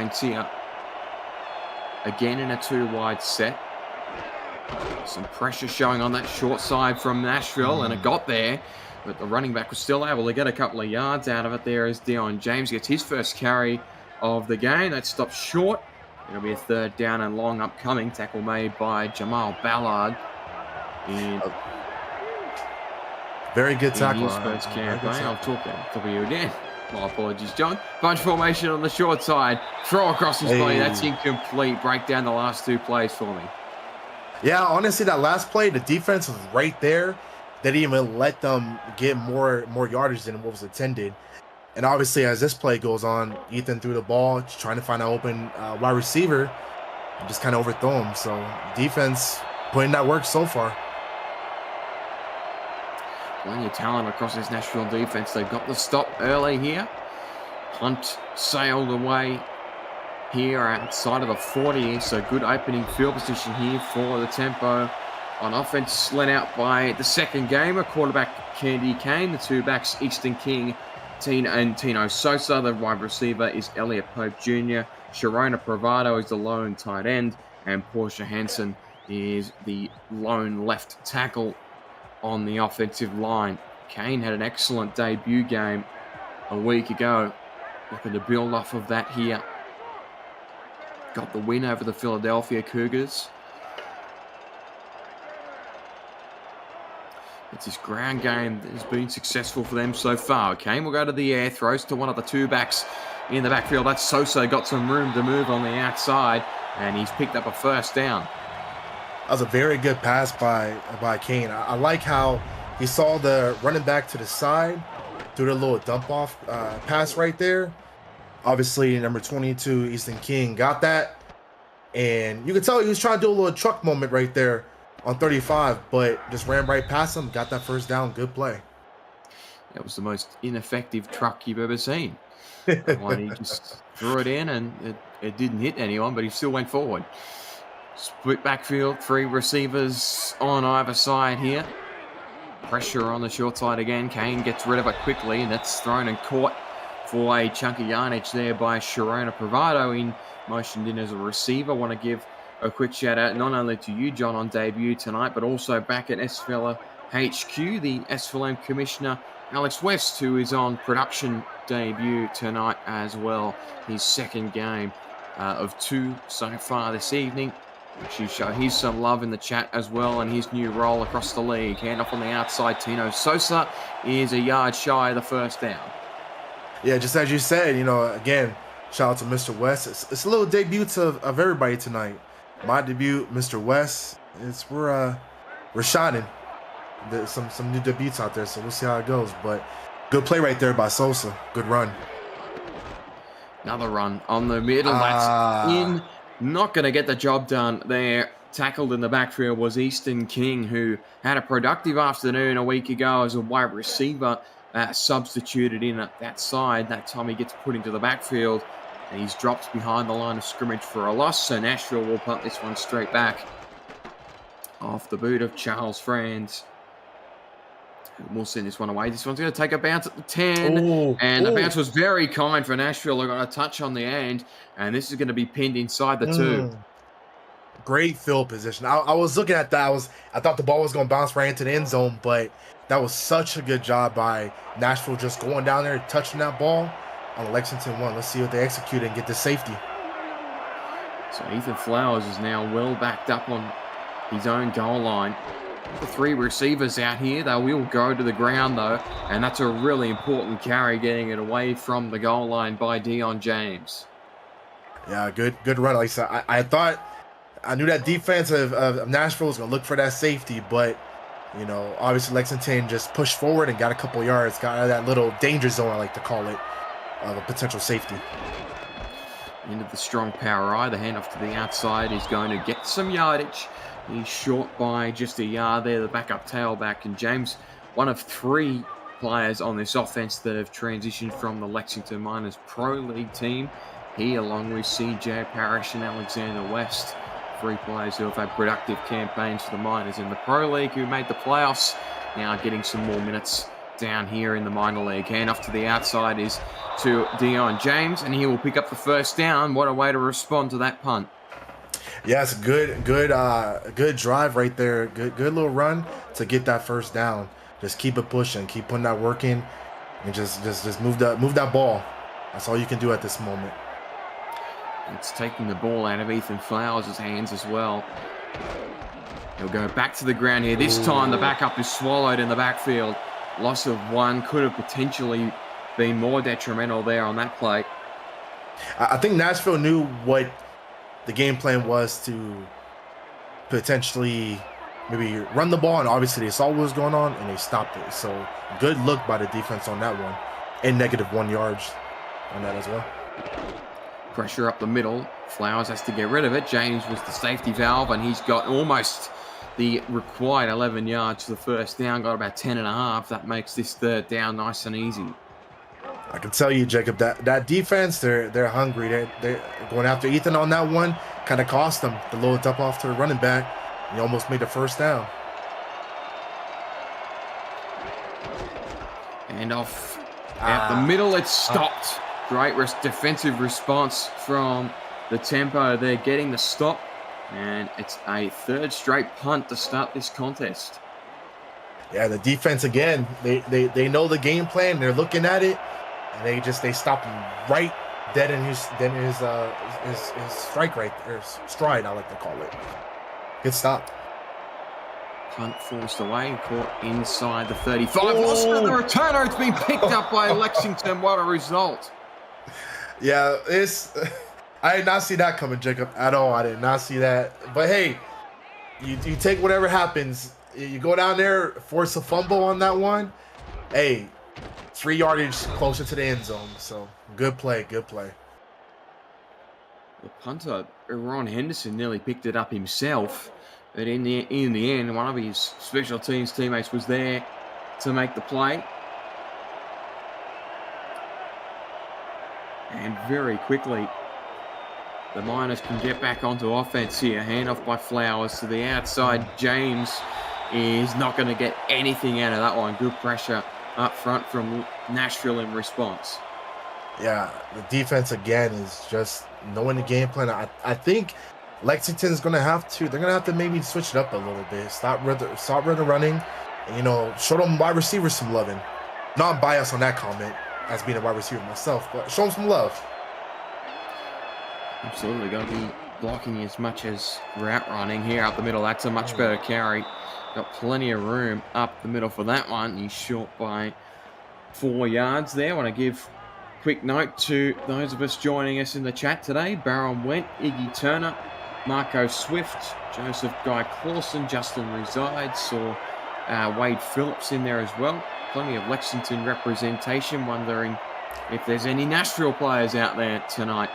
defense here. Again in a 2-wide set. Some pressure showing on that short side from Nashville, and it got there. But the running back was still able to get a couple of yards out of it there as Dion James gets his first carry of the game. That stops short. It'll be a 3rd down and long upcoming. Tackle made by Jamal Ballard. Very good tackle. His first campaign. I'll talk to you again. My apologies, John. Bunch formation on the short side. Throw across his body. That's incomplete. Break down the last 2 plays for me. Yeah, honestly, that last play, the defense was right there. They didn't even let them get more yardage than what was intended. And obviously, as this play goes on, Ethan threw the ball, trying to find an open wide receiver, and just kind of overthrew him. So defense putting that work so far. Plenty of talent across this Nashville defense. They've got the stop early here. Hunt sailed away here outside of the 40, so good opening field position here for the tempo. On offense, led out by the second gamer, quarterback Candy Kane, the 2 backs Easton King, Tino Sosa. The wide receiver is Elliot Pope Jr. Sharona Pravado is the lone tight end, and Portia Hansen is the lone left tackle on the offensive line. Kane had an excellent debut game a week ago. Looking to build off of that here. Got the win over the Philadelphia Cougars. It's this ground game that has been successful for them so far. Okay, we'll go to the air. Throws to one of the 2 backs in the backfield. That's Sosa. Got some room to move on the outside, and he's picked up a 1st down. That was a very good pass by Kane. I like how he saw the running back to the side, threw the little dump-off pass right there. Obviously, number 22, Easton King, got that. And you could tell he was trying to do a little truck moment right there on 35, but just ran right past him, got that 1st down. Good play. That was the most ineffective truck you've ever seen. One, he just threw it in, and it didn't hit anyone, but he still went forward. Split backfield, 3 receivers on either side here. Pressure on the short side again. Kane gets rid of it quickly, and that's thrown and caught for a chunk of yardage there by Sharona Pravado, in motioned in as a receiver. Want to give a quick shout out not only to you, John, on debut tonight, but also back at SFL HQ, the SFLm Commissioner Alex West, who is on production debut tonight as well. His 2nd game of 2 so far this evening. Actually show he's some love in the chat as well, and his new role across the league. Handoff on the outside. Tino Sosa is a yard shy of the 1st down. Yeah, just as you said, again, shout out to Mr. West. It's a little debut of everybody tonight. My debut, Mr. West. We're shining. There's some new debuts out there, so we'll see how it goes. But good play right there by Sosa. Good run. Another run on the middle. That's in. Not going to get the job done there. Tackled in the backfield was Easton King, who had a productive afternoon a week ago as a wide receiver, substituted in at that side. That time he gets put into the backfield, and he's dropped behind the line of scrimmage for a loss. So Nashville will punt this one straight back off the boot of Charles Franz. We'll send this one away. This one's going to take a bounce at the 10. The bounce was very kind for Nashville. They got a touch on the end, and this is going to be pinned inside the 2. Great field position. I was looking at that. I thought the ball was going to bounce right into the end zone, but that was such a good job by Nashville just going down there, touching that ball on the Lexington 1. Let's see what they execute and get the safety. So Ethan Flowers is now well backed up on his own goal line. The 3 receivers out here, they will go to the ground though, and that's a really important carry, getting it away from the goal line by Dion James. Yeah, good run. Like I said, I knew that defense of Nashville was going to look for that safety, but obviously Lexington just pushed forward and got a couple yards, got out of that little danger zone, I like to call it, of a potential safety. Into the strong power eye, the handoff to the outside is going to get some yardage. He's short by just a yard there, the backup tailback. And James, one of 3 players on this offense that have transitioned from the Lexington Miners Pro League team. He, along with CJ Parrish and Alexander West, 3 players who have had productive campaigns for the Miners in the Pro League, who made the playoffs, now getting some more minutes down here in the minor league. Hand off to the outside is to Dion James, and he will pick up the first down. What a way to respond to that punt. Yes, good drive right there. Good little run to get that first down. Just keep it pushing, keep putting that work in, and just move that ball. That's all you can do at this moment. It's taking the ball out of Ethan Flowers' hands as well. He'll go back to the ground here. This time the backup is swallowed in the backfield. Loss of one could have potentially been more detrimental there on that play. I think Nashville knew what the game plan was to potentially maybe run the ball, and obviously they saw what was going on and they stopped it. So good look by the defense on that one, and -1 yards on that as well. Pressure up the middle. Flowers has to get rid of it. James was the safety valve, and he's got almost the required 11 yards for the first down. Got about 10.5. That makes this third down nice and easy. I can tell you, Jacob, that defense, they're hungry. They're going after Ethan on that one. Kind of cost them the little dump off to the running back. He almost made the first down. And off at the middle, it's stopped. Great defensive response from the tempo. They're getting the stop, and it's a third straight punt to start this contest. Yeah, the defense again. They know the game plan. They're looking at it, and they stopped him right dead in his strike right there, stride, I like to call it. Good stop. Punt forced away, caught inside the 35. Lost another returner. It's been picked up by Lexington. What a result. Yeah, I did not see that coming, Jacob, at all. I did not see that. But hey, you take whatever happens. You go down there, force a fumble on that one. Hey, 3 yardage closer to the end zone. So good play, good play. The punter, Ron Henderson, nearly picked it up himself. But in the end, one of his special teams teammates was there to make the play. And very quickly, the Miners can get back onto offense here. Handoff by Flowers to the outside. James is not going to get anything out of that one. Good pressure up front from Nashville in response. Yeah, the defense again is just knowing the game plan. I think Lexington's going to have to. They're going to have to maybe switch it up a little bit. Stop running. And, show them wide receivers some loving. Not biased on that comment, as being a wide receiver myself, but show them some love. Absolutely, got to be blocking as much as route running here up the middle. That's a much better carry. Got plenty of room up the middle for that one. He's short by 4 yards there. I want to give a quick note to those of us joining us in the chat today. Baron Went, Iggy Turner, Marco Swift, Joseph Guy Clausen, Justin Resides, saw Wade Phillips in there as well. Plenty of Lexington representation. Wondering if there's any Nashville players out there tonight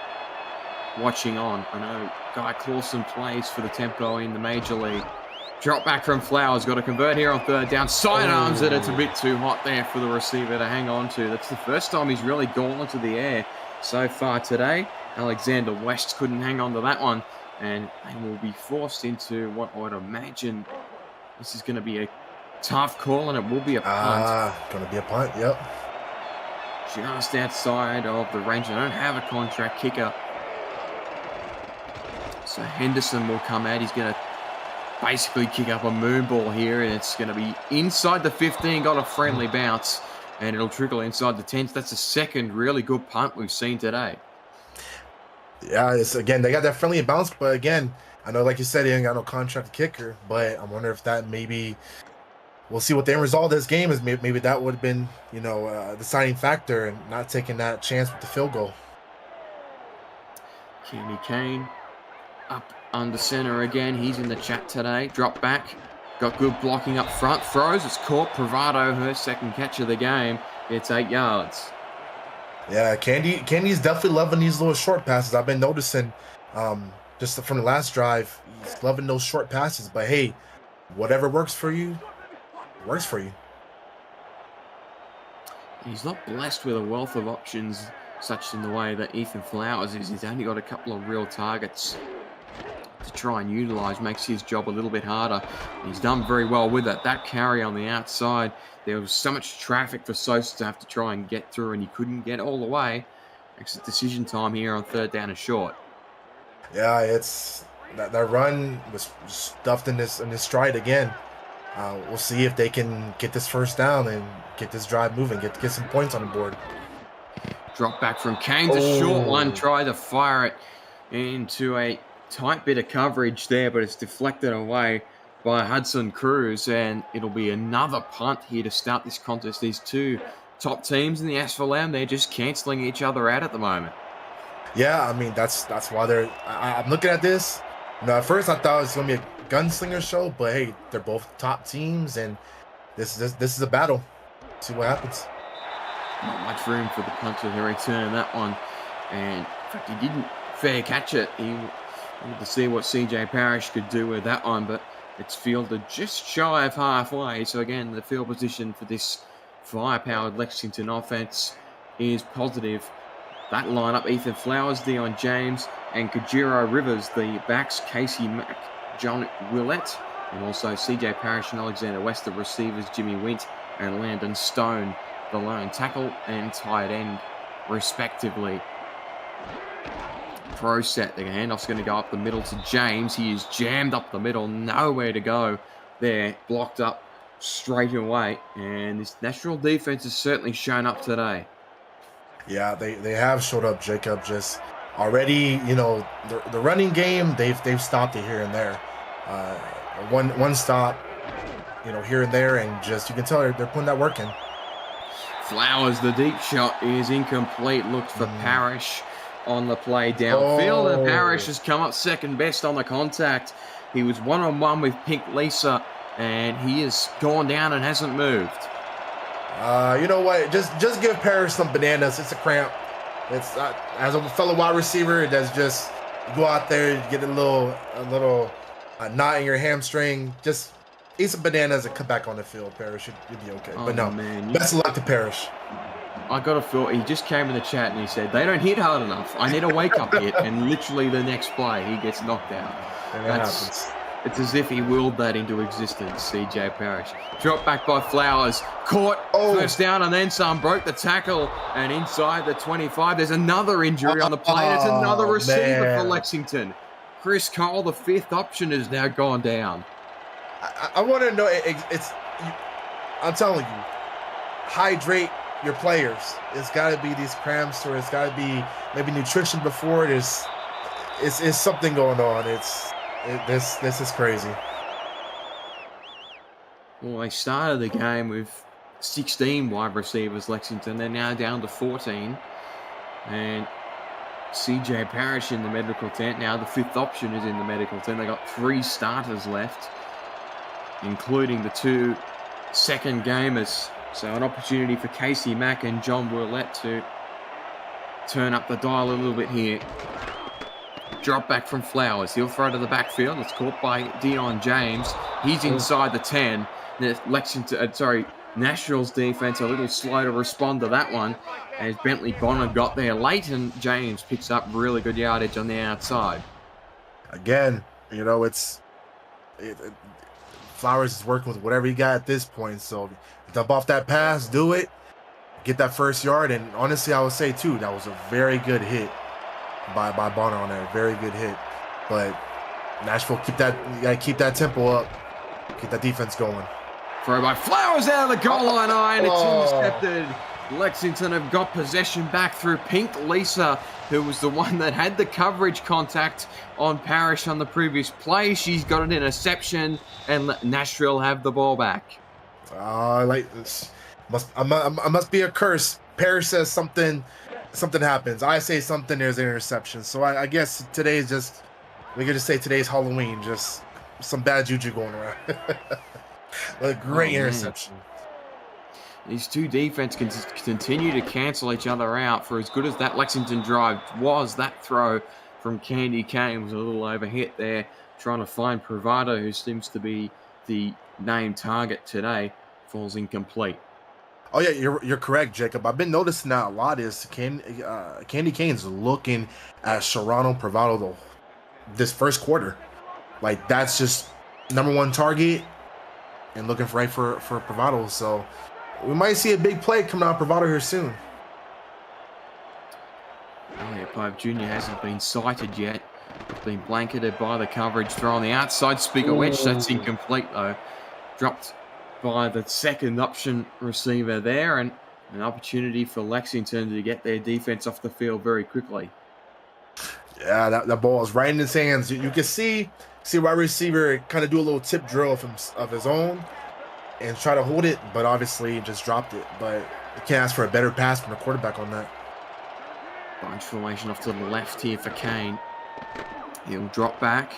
watching on. I know Guy Clausen plays for the Tempo in the Major League. Drop back from Flowers. Got to convert here on third down. Sidearms it. It's a bit too hot there for the receiver to hang on to. That's the first time he's really gone into the air so far today. Alexander West couldn't hang on to that one. And they will be forced into what I would imagine this is going to be a tough call, and it will be a punt. Going to be a punt, yep. Just outside of the range. They don't have a contract kicker. So Henderson will come out. He's going to basically kick up a moon ball here, and it's going to be inside the 15. Got a friendly bounce, and it'll trickle inside the 10. That's the second really good punt we've seen today. Yeah, again, they got that friendly bounce, but again, I know, like you said, he ain't got no contract kicker, but I wonder if that maybe we'll see what the end result of this game is. Maybe that would have been, the deciding factor and not taking that chance with the field goal. Kenny Kane up under center again. He's in the chat today. Drop back. Got good blocking up front. Throws. It's caught. Bravado, her second catch of the game. It's 8 yards. Yeah, Candy's definitely loving these little short passes. I've been noticing just from the last drive, he's loving those short passes. But hey, whatever works for you, works for you. He's not blessed with a wealth of options, such in the way that Ethan Flowers is. He's only got a couple of real targets. to try and utilise, makes his job a little bit harder. He's done very well with it. That carry on the outside, there was so much traffic for Sosa to have to try and get through, and he couldn't get all the way. Makes it decision time here on 3rd down and short. Yeah, it's that run was stuffed in this stride again. We'll see if they can get this first down and get this drive moving, get some points on the board. Drop back from Kane's a short one, try to fire it into a tight bit of coverage there, but it's deflected away by Hudson Cruz, and it'll be another punt here to start this contest. These two top teams in the SFLm, they're just cancelling each other out at the moment. Yeah, I mean, that's why I'm looking at this. At first I thought it was going to be a gunslinger show, but hey, they're both top teams, and this is a battle. See what happens. Not much room for the punter to return that one, and in fact, he didn't fair catch it. He wanted to see what CJ Parrish could do with that one, but it's fielded just shy of halfway. So again, the field position for this fire-powered Lexington offense is positive. That lineup: Ethan Flowers, Dion James, and Kajiro Rivers. The backs: Casey Mack, John Willett, and also CJ Parrish and Alexander West. The receivers: Jimmy Wint and Landon Stone, the lone tackle and tight end, respectively. Pro set. The handoff's going to go up the middle to James. He is jammed up the middle. Nowhere to go there. Blocked up straight away. And this Nashville defense has certainly shown up today. Yeah, they have showed up, Jacob. Just already, the running game, they've stopped it here and there. One stop, here and there, and just you can tell they're putting that work in. Flowers, the deep shot is incomplete. Looked for Parrish on the play downfield, and Parrish has come up second best on the contact. He was one-on-one with Pink Lisa, and he has gone down and hasn't moved. You know what? Just give Parrish some bananas. It's a cramp. It's as a fellow wide receiver, that's just go out there, get a little knot in your hamstring. Just eat some bananas and come back on the field. Parrish, you'll be okay. But no, man, best of luck to Parrish. I got a feel. He just came in the chat and he said, "They don't hit hard enough. I need a wake-up hit." And literally the next play, he gets knocked out. And that happens. It's as if he willed that into existence, CJ Parrish. Drop back by Flowers. Caught. First down and then some. Broke the tackle. And inside the 25, there's another injury on the play. It's another receiver for Lexington. Chris Cole, the fifth option, has now gone down. I want to know, I'm telling you, hydrate your players. It's got to be these cramps, or it's got to be maybe nutrition before it. It's something going on. This is crazy. Well, they started the game with 16 wide receivers, Lexington. They're now down to 14. And CJ Parrish in the medical tent. Now the fifth option is in the medical tent. They got 3 starters left, including the 2 second gamers. So an opportunity for Casey Mack and John Willett to turn up the dial a little bit here. Drop back from Flowers. He'll throw to the backfield. It's caught by Dion James. He's inside the 10. Nashville's defense a little slow to respond to that one, as Bentley Bonner got there late, and James picks up really good yardage on the outside. Again, Flowers is working with whatever he got at this point. So dump off that pass, do it, get that first yard. And honestly, I would say too, that was a very good hit by Bonner on there. Very good hit. But Nashville, you gotta keep that tempo up. Keep that defense going. Throw by Flowers out of the goal line. It's intercepted. Lexington have got possession back through Pink Lisa, who was the one that had the coverage contact on Parrish on the previous play. She's got an interception, and Nashville have the ball back. Like this must be a curse. Parrish says something happens. I say something, there's an interception. So I guess today's just, we could just say today's Halloween. Just some bad juju going around. A great interception. These two defense can continue to cancel each other out. For as good as that Lexington drive was, that throw from Candy Kane was a little overhit there, trying to find Privado, who seems to be the named target today, falls incomplete. Oh yeah, you're correct, Jacob. I've been noticing that a lot. Is Candy Kane's looking at Serrano Privado this first quarter. like that's just number one target and looking right for Bravado. So we might see a big play coming out of Bravado here soon. Elliot Pope Jr. hasn't been sighted yet. Been blanketed by the coverage throw on the outside. Speaker wedge, that's incomplete though. Dropped by the second option receiver there, and an opportunity for Lexington to get their defense off the field very quickly. Yeah, that ball is right in his hands. You can see wide receiver kind of do a little tip drill of his own and try to hold it, but obviously just dropped it. But you can't ask for a better pass from the quarterback on that. Bunch formation off to the left here for Kane. He'll drop back.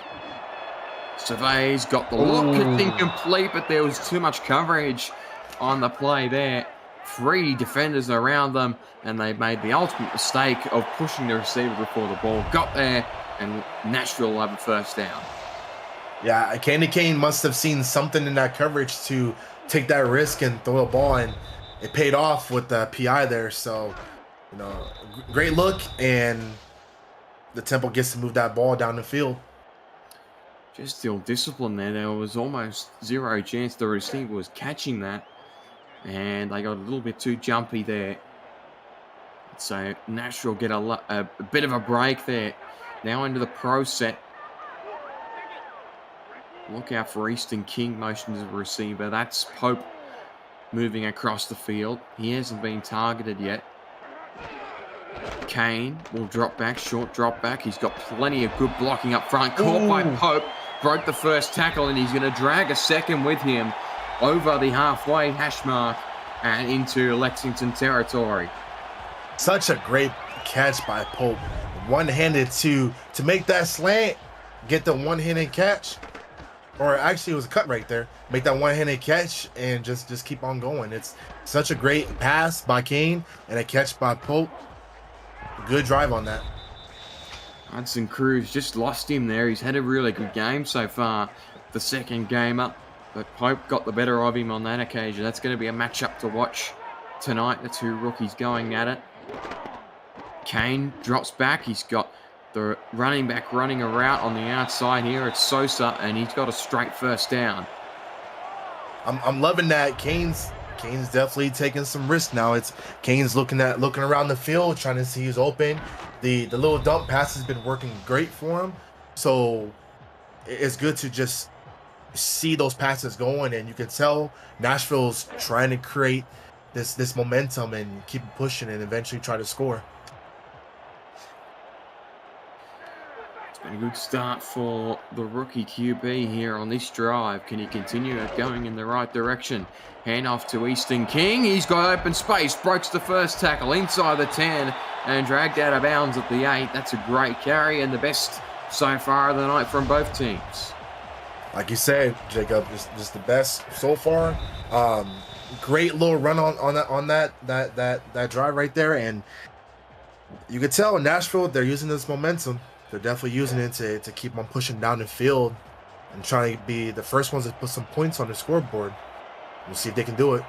Surveys, got the look. It's incomplete, but there was too much coverage on the play there. 3 defenders around them, and they made the ultimate mistake of pushing the receiver before the ball got there, and Nashville will have a first down. Yeah, Candy Kane must have seen something in that coverage to take that risk and throw the ball, and it paid off with the PI there. So, you know, great look, and the Temple gets to move that ball down the field. Just still discipline there. There was almost zero chance the receiver was catching that, and they got a little bit too jumpy there. So Nashville get a bit of a break there. Now into the pro set. Look out for Easton King, motion to the receiver. That's Pope moving across the field. He hasn't been targeted yet. Kane will drop back, short drop back. He's got plenty of good blocking up front. Caught by Pope. Broke the first tackle, and he's going to drag a second with him over the halfway hash mark and into Lexington territory. Such a great catch by Pope. One-handed to make that slant, get the one-handed catch. Or actually, it was a cut right there. Make that one-handed catch and just keep on going. It's such a great pass by Kane and a catch by Pope. Good drive on that. Hudson Cruz just lost him there. He's had a really good game so far, the second game up. But Pope got the better of him on that occasion. That's going to be a matchup to watch tonight. The 2 rookies going at it. Kane drops back. He's got the running back running a route on the outside here. It's Sosa, and he's got a straight first down. I'm loving that. Kane's definitely taking some risks now. It's Kane's looking around the field, trying to see who's open. The little dump pass has been working great for him. So it's good to just see those passes going, and you can tell Nashville's trying to create this momentum and keep pushing and eventually try to score. It's been a good start for the rookie QB here on this drive. Can he continue it going in the right direction? Hand off to Easton King. He's got open space. Breaks the first tackle inside the 10 and dragged out of bounds at the 8. That's a great carry and the best so far of the night from both teams. Like you said, Jacob, just the best so far. Great little run on that drive right there, and you could tell in Nashville they're using this momentum. They're definitely using it to keep on pushing down the field and trying to be the first ones to put some points on the scoreboard. We'll see if they can do it.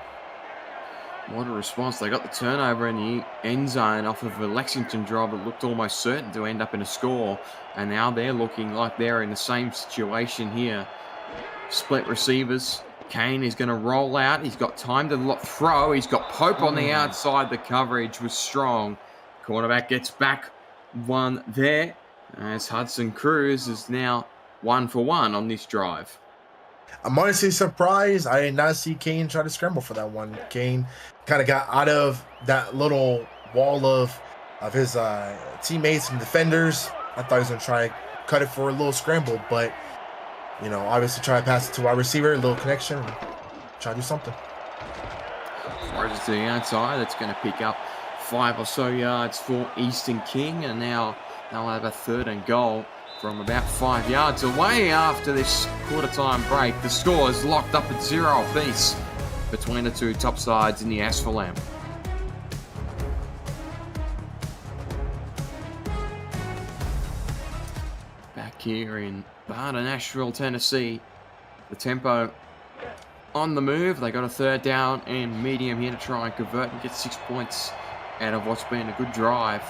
What a response. They got the turnover in the end zone off of a Lexington drive that looked almost certain to end up in a score. And now they're looking like they're in the same situation here. Split receivers. Kane is going to roll out. He's got time to throw. He's got Pope on the outside. The coverage was strong. Quarterback gets back one there, as Hudson Cruz is now 1 for 1 on this drive. I'm honestly surprised. I did not see Kane try to scramble for that one. Kane kind of got out of that little wall of his teammates and defenders. I thought he was going to try to cut it for a little scramble, but, you know, obviously try to pass it to wide receiver, a little connection, and try to do something. Throws it to the outside. That's going to pick up 5 or so yards for Easton King, and now they'll have a 3rd and goal from about 5 yards away after this quarter-time break. The score is locked up at 0 apiece between the 2 top sides in the SFLm. Back here in the heart of Nashville, Tennessee, the tempo on the move. They got a 3rd down and medium here to try and convert and get 6 points out of what's been a good drive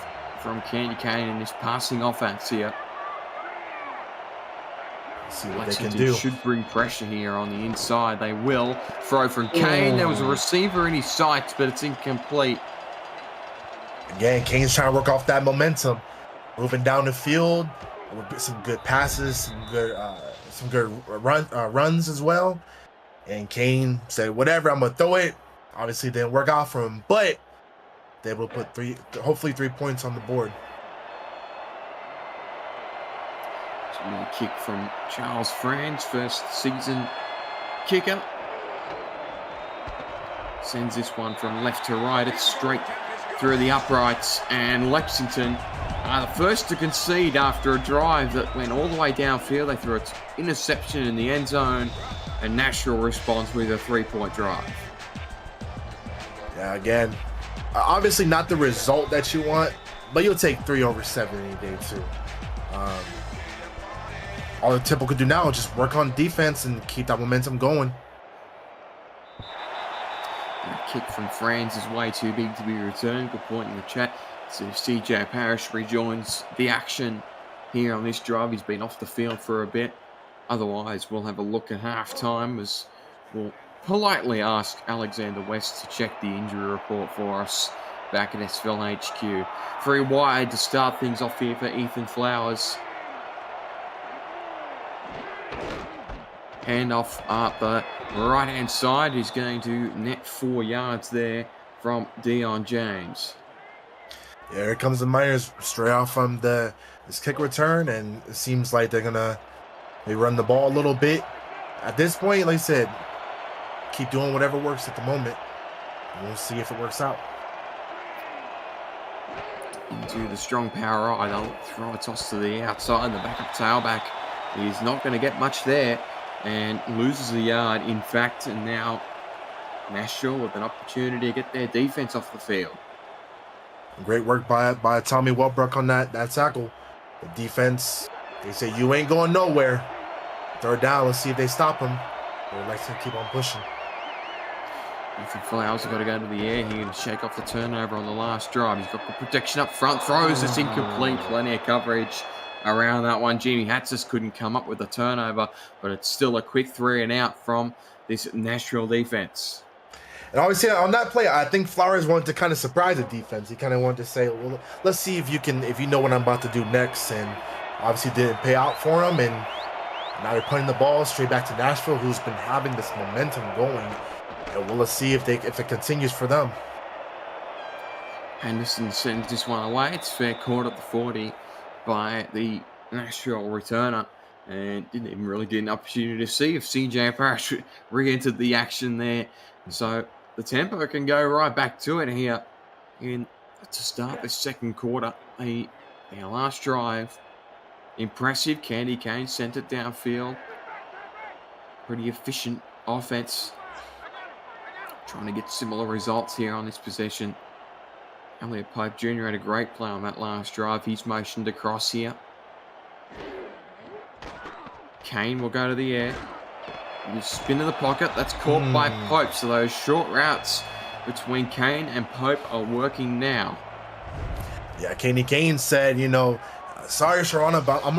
from Candy Kane in this passing offense here. See what they can Lexington do. should bring pressure here on the inside. They will. Throw from Kane. There was a receiver in his sights, but it's incomplete. Again, Kane's trying to work off that momentum. Moving down the field. Some good passes, some good runs as well. And Kane said, whatever, I'm going to throw it. Obviously, didn't work out for him, but they will put hopefully 3 points on the board. A kick from Charles Franz, first season kicker. Sends this one from left to right. It's straight through the uprights, and Lexington are the first to concede after a drive that went all the way downfield. They threw an interception in the end zone, and Nashville responds with a 3-point drive. Yeah, again, obviously not the result that you want, but you'll take 3 over 7 any day too. All the Temple could do now is just work on defense and keep that momentum going. A kick from Franz is way too big to be returned. Good point in the chat. So CJ Parrish rejoins the action here on this drive. He's been off the field for a bit. Otherwise, we'll have a look at halftime as we'll politely ask Alexander West to check the injury report for us back at SFL HQ. 3 wide to start things off here for Ethan Flowers. Handoff up the right-hand side. He's going to net 4 yards there from Dion James. Yeah, here comes the Miners straight off from this kick return, and it seems like they run the ball a little bit. At this point, like I said, keep doing whatever works at the moment. And we'll see if it works out. Into the strong power eye. They'll throw a toss to the outside, and the backup tailback is not going to get much there and loses a yard, in fact, and now Nashville with an opportunity to get their defense off the field. Great work by Tommy Welbrook on that tackle. The defense, they say, you ain't going nowhere. 3rd down, let's see if they stop him. Or Lexington keep on pushing. Ethan Flowers has got to go to the air here to shake off the turnover on the last drive. He's got the protection up front, throws, it's incomplete, plenty of coverage around that one. Jimmy Hatzis couldn't come up with a turnover, but it's still a quick 3 and out from this Nashville defense. And obviously on that play, I think Flowers wanted to kind of surprise the defense. He kind of wanted to say, well, let's see if you know what I'm about to do next. And obviously didn't pay out for him. And now they're putting the ball straight back to Nashville, who's been having this momentum going. And well, let's see if it continues for them. Henderson sends this one away. It's fair caught at the 40 by the Nashville returner. And didn't even really get an opportunity to see if CJ Parrish re-entered the action there. So the tempo can go right back to it here to start the second quarter. The last drive. Impressive. Candy Kane sent it downfield. Pretty efficient offense. Trying to get similar results here on this possession. Elliot Pope Jr. had a great play on that last drive. He's motioned across here. Kane will go to the air. You spin in the pocket. That's caught by Pope. So those short routes between Kane and Pope are working now. Yeah, Kane said, sorry, Sharona, but I'm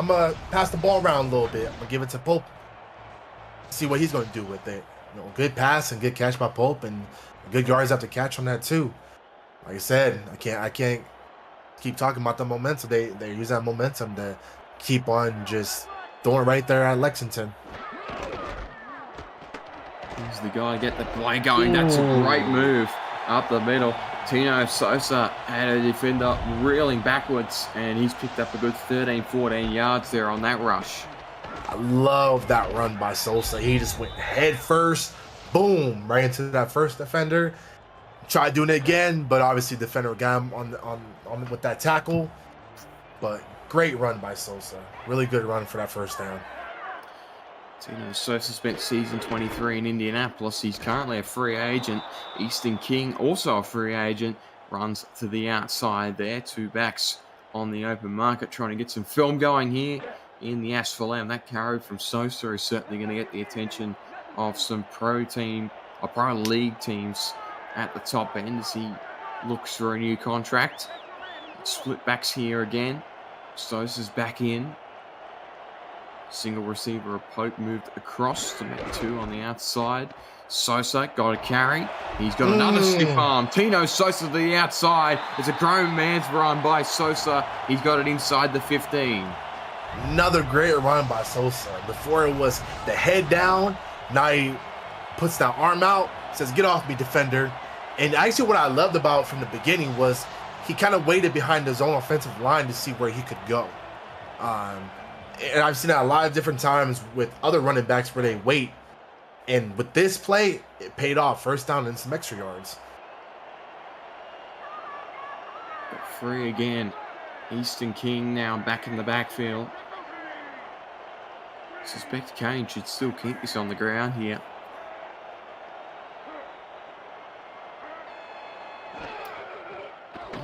gonna pass the ball around a little bit. I'm gonna give it to Pope. See what he's gonna do with it. Good pass and good catch by Pope, and good yards after catch on that too. Like I said, I can't keep talking about the momentum. They use that momentum to keep on just throwing right there at Lexington. He's the guy to get the play going. That's a great move up the middle. Tino Sosa had a defender reeling backwards, and he's picked up a good 13, 14 yards there on that rush. I love that run by Sosa. He just went head first, boom, right into that first defender. Tried doing it again, but obviously the defender got him on with that tackle. But great run by Sosa. Really good run for that first down. Tino Sosa spent season 23 in Indianapolis. He's currently a free agent. Easton King, also a free agent, runs to the outside there. 2 backs on the open market, trying to get some film going here in the SFLm. That carry from Sosa is certainly going to get the attention of some pro league teams at the top end as he looks for a new contract. Split backs here again. Sosa's back in. Single receiver of Pope moved across to make 2 on the outside. Sosa got a carry. He's got another stiff arm. Tino Sosa to the outside. It's a grown man's run by Sosa. He's got it inside the 15. Another great run by Sosa. Before it was the head down. Now he puts that arm out, says, "Get off me, defender." And actually what I loved about from the beginning was he kind of waited behind his own offensive line to see where he could go. And I've seen that a lot of different times with other running backs where they wait. And with this play, it paid off. First down and some extra yards. Free again. Easton King now back in the backfield. Suspect Kane should still keep this on the ground here.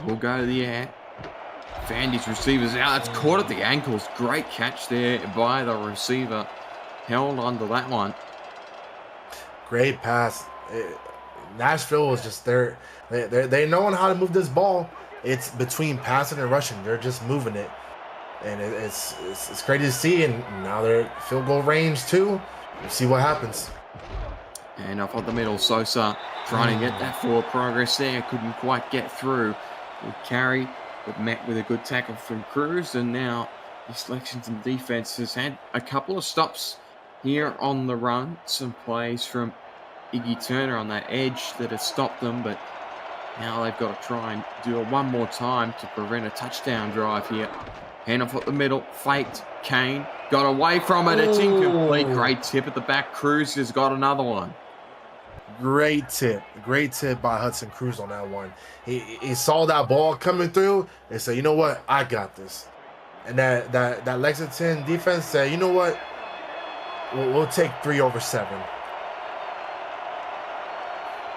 We'll go to the air. Found his receivers out. It's caught at the ankles. Great catch there by the receiver. Held onto that one. Great pass. Nashville was just there. They know how to move this ball. It's between passing and rushing. They're just moving it. And it's great to see. And now they're at field goal range too. We'll see what happens. And up on the middle, Sosa trying to get that forward progress there. Couldn't quite get through. Good carry, but met with a good tackle from Cruz. And now this Lexington defense has had a couple of stops here on the run. Some plays from Iggy Turner on that edge that has stopped them. But now they've got to try and do it one more time to prevent a touchdown drive here. Handoff up the middle, faked. Kane got away from it. It's incomplete. Great tip at the back. Cruz has got another one. Great tip by Hudson Cruz on that one. He saw that ball coming through and said, "You know what? I got this." And that Lexington defense said, "You know what? We'll take 3 over 7."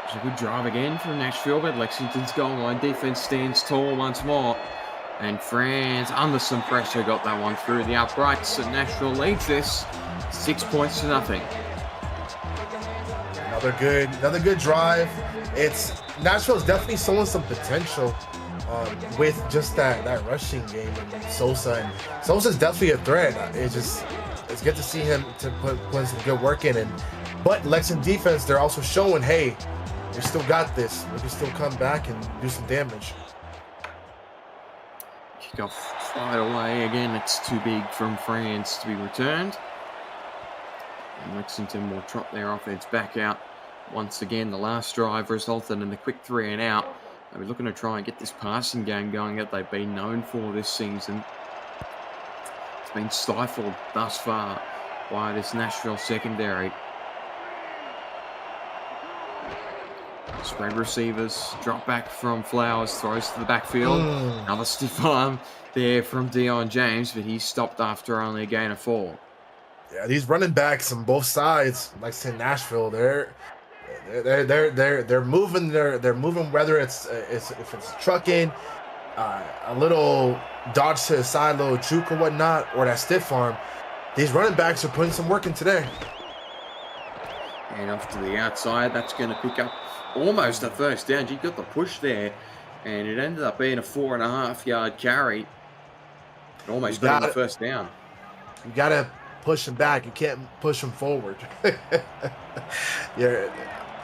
It's a good drive again from Nashville, but Lexington's goal line defense stands tall once more. And France, under some pressure, got that one through the uprights. And Nashville leads this 6 points to nothing. Another good drive. Nashville's definitely showing some potential with just that rushing game and Sosa. And Sosa's definitely a threat. It's good to see him to put some good work in. But Lexington defense, they're also showing, hey, we still got this. We can still come back and do some damage. Kickoff right away. Again, it's too big from France to be returned. And Lexington will trot their offense back out. Once again, the last drive resulted in a quick 3 and out. They're looking to try and get this passing game going that they've been known for this season. It's been stifled thus far by this Nashville secondary. Spread receivers, drop back from Flowers, throws to the backfield. Another stiff arm there from Deion James, but he's stopped after only a gain of 4. Yeah, these running backs on both sides, like say Nashville, they're moving. They're moving. Whether if it's trucking, a little dodge to the side, little juke or whatnot, or that stiff arm. These running backs are putting some work in today. And off to the outside, that's going to pick up almost a first down. He got the push there, and it ended up being a 4.5-yard carry. It almost got the first down. You got to push him back. You can't push him forward.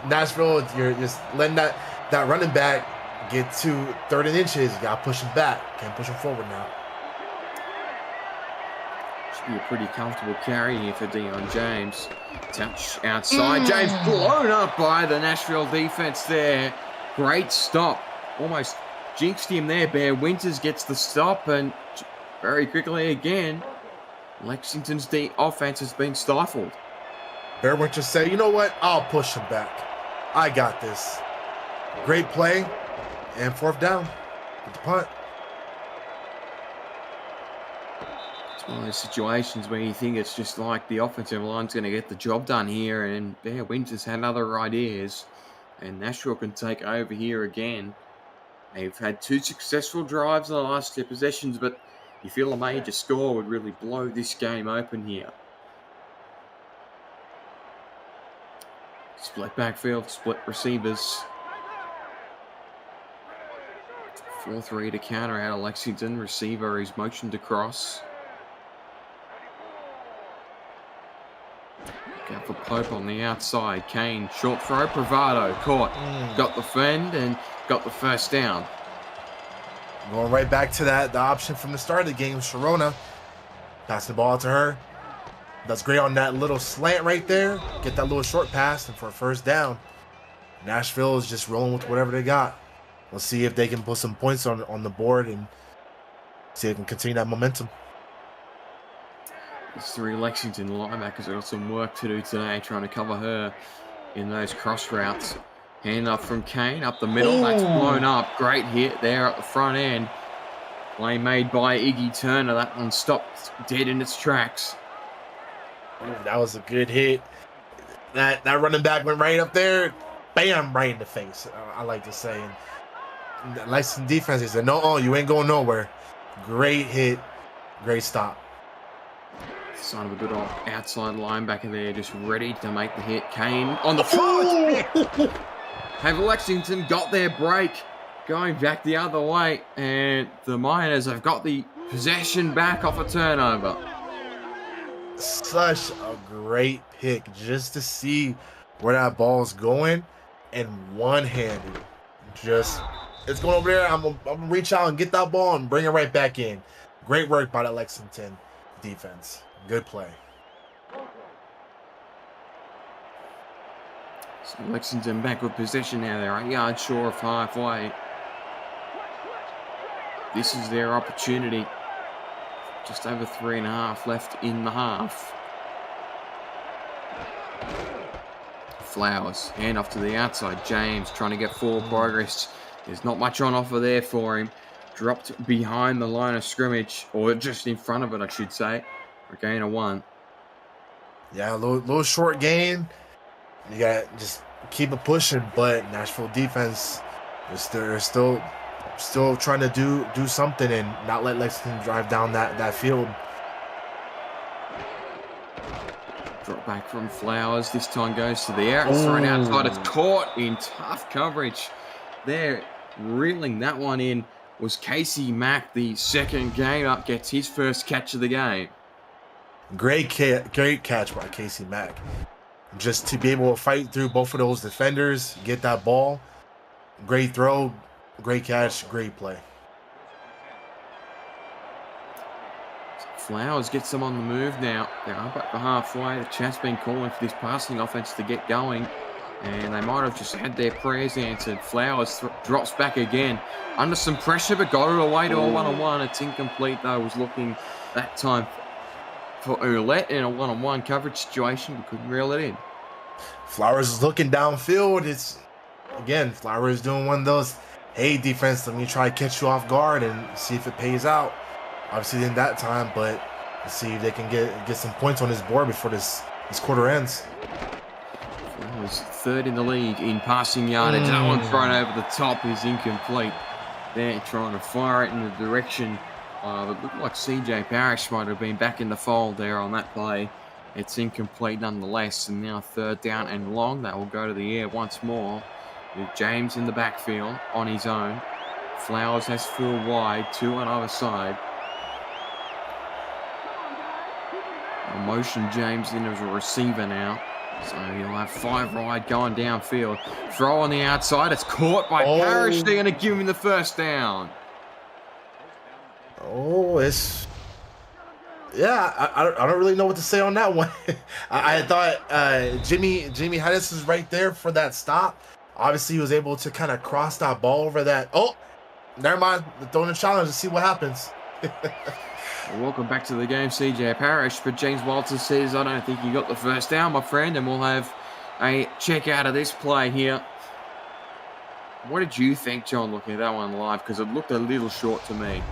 Nashville, you're just letting that running back get to 3rd and inches. You got to push him back. Can't push him forward now. Should be a pretty comfortable carry here for Deion James. Touch outside. James blown up by the Nashville defense there. Great stop. Almost jinxed him there. Bear Winters gets the stop, and very quickly again, Lexington's offense has been stifled. Bear Winters said, "You know what? I'll push him back. I got this." Great play, and 4th down with the punt. One of those situations where you think it's just like the offensive line's going to get the job done here, and Bear Winters had other ideas, and Nashville can take over here again. They've had 2 successful drives in the last 2 possessions, but you feel a major score would really blow this game open here. Split backfield, split receivers. 4-3 to counter out of Lexington. Receiver is motioned across. Out for Pope on the outside. Kane, short throw, bravado, caught. Got the fend and got the first down. Going right back to the option from the start of the game. Sharona passing the ball to her. That's great on that little slant right there. Get that little short pass and for a first down. Nashville is just rolling with whatever they got. Let's see if they can put some points on the board and see if they can continue that momentum. These 3 Lexington linebackers have got some work to do today, trying to cover her in those cross routes. Hand up from Kane, up the middle. That's blown up. Great hit there at the front end. Play made by Iggy Turner. That one stopped dead in its tracks. That was a good hit. That running back went right up there. Bam, right in the face, I like to say. And Lexington defense, they said, no, you ain't going nowhere. Great hit. Great stop. Son of a good old outside linebacker there, just ready to make the hit. Kane on the throw. Have Lexington got their break, going back the other way, and the Miners have got the possession back off a turnover. Such a great pick, just to see where that ball's going, and one-handed, just it's going over there. I'm gonna reach out and get that ball and bring it right back in. Great work by the Lexington defense. Good play. So Lexington back with possession now. They're 8 yards short of halfway. This is their opportunity. Just over 3.5 left in the half. Flowers, hand off to the outside. James trying to get forward progress. There's not much on offer there for him. Dropped behind the line of scrimmage, or just in front of it, I should say. A gain of 1. Yeah, a little short gain. You got to just keep it pushing, but Nashville defense is still trying to do something and not let Lexington drive down that field. Drop back from Flowers. This time goes to the air. It's thrown outside. It's caught in tough coverage. There, reeling that one in was Casey Mack. The second game up gets his first catch of the game. Great catch by Casey Mack. Just to be able to fight through both of those defenders, get that ball. Great throw, great catch, great play. Flowers gets them on the move now. They're up at the halfway. The chat's been calling for this passing offense to get going, and they might have just had their prayers answered. Flowers drops back again under some pressure, but got it away to a one-on-one. It's incomplete though. Was looking that time for Ouellette in a one-on-one coverage situation, but couldn't reel it in. Flowers is looking downfield. Flowers is doing one of those, hey, defense, let me try to catch you off guard and see if it pays out. Obviously in that time, but let's see if they can get some points on this board before this quarter ends. Flowers third in the league in passing yardage. That one thrown over the top is incomplete. They're trying to fire it in the direction of, it looked like CJ Parrish might have been back in the fold there on that play. It's incomplete nonetheless, and now third down and long. That will go to the air once more with James in the backfield on his own. Flowers has 4 wide, 2 on either side. I'll motion James in as a receiver now. So he'll have 5 wide going downfield. Throw on the outside. It's caught by Parrish. They're going to give him the first down. I don't really know what to say on that one. I thought Jimmy Hedges is right there for that stop. Obviously, he was able to kind of cross that ball over that. Oh, never mind. Throwing a challenge to see what happens. Welcome back to the game, CJ Parrish. But James Walter says, I don't think you got the first down, my friend. And we'll have a check out of this play here. What did you think, John, looking at that one live? Because it looked a little short to me.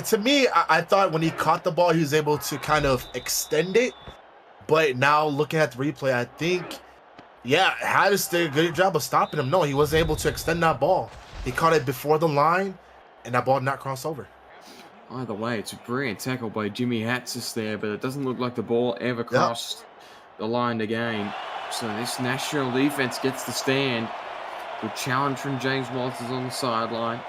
To me, I thought when he caught the ball, he was able to kind of extend it. But now looking at the replay, I think, Hadis did a good job of stopping him. No, he wasn't able to extend that ball. He caught it before the line, and that ball did not cross over. Either way, it's a brilliant tackle by Jimmy Hatsis there, but it doesn't look like the ball ever crossed the line to gain. So this Nashville defense gets the stand. Good challenge from James Walters on the sideline.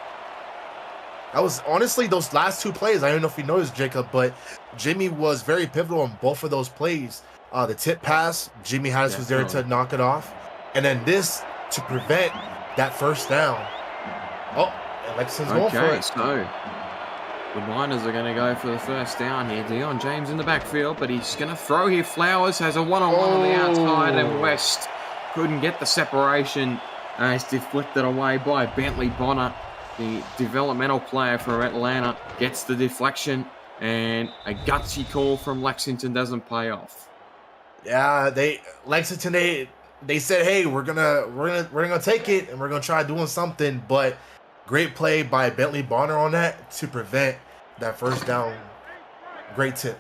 That was honestly those last 2 plays. I don't know if you noticed, Jacob, but Jimmy was very pivotal in both of those plays. the tip pass. Jimmy Hadis was there to knock it off. And then this to prevent that first down. Oh, Lexington's going for it. So the Miners are going to go for the first down here. Dion James in the backfield, but he's going to throw here. Flowers has a one-on-one on the outside, and West couldn't get the separation. It's deflected away by Bentley Bonner, the developmental player from Atlanta. Gets the deflection, and a gutsy call from Lexington doesn't pay off. Yeah, Lexington they said, hey, we're gonna take it and we're gonna try doing something, but great play by Bentley Bonner on that to prevent that first down. Great tip.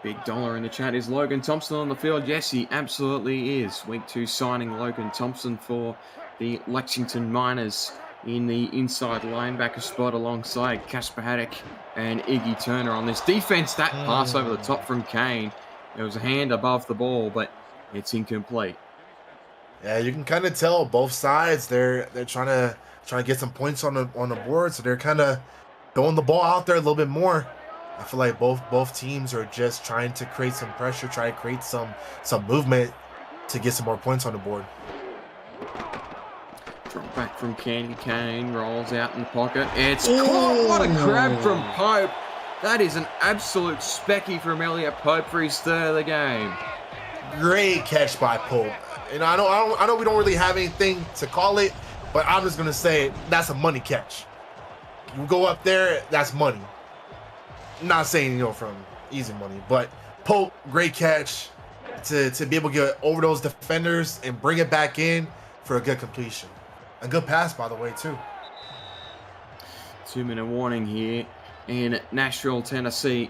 Big dollar in the chat. Is Logan Thompson on the field? Yes, he absolutely is. Week 2 signing Logan Thompson for the Lexington Miners in the inside linebacker spot alongside Casper Haddock and Iggy Turner on this defense. That pass over the top from Kane. There was a hand above the ball, but it's incomplete. Yeah, you can kind of tell both sides they're trying to get some points on the board, so they're kind of throwing the ball out there a little bit more. I feel like both teams are just trying to create some pressure, try to create some movement to get some more points on the board. Drop back from Candy Kane, rolls out in the pocket. It's caught. What a grab from Pope. That is an absolute specky from Elliot Pope for his third of the game. Great catch by Pope. And I know we don't really have anything to call it, but I'm just gonna say that's a money catch. You go up there, that's money. I'm not saying from easy money, but Pope, great catch to be able to get over those defenders and bring it back in for a good completion. A good pass, by the way, too. 2-minute warning here in Nashville, Tennessee.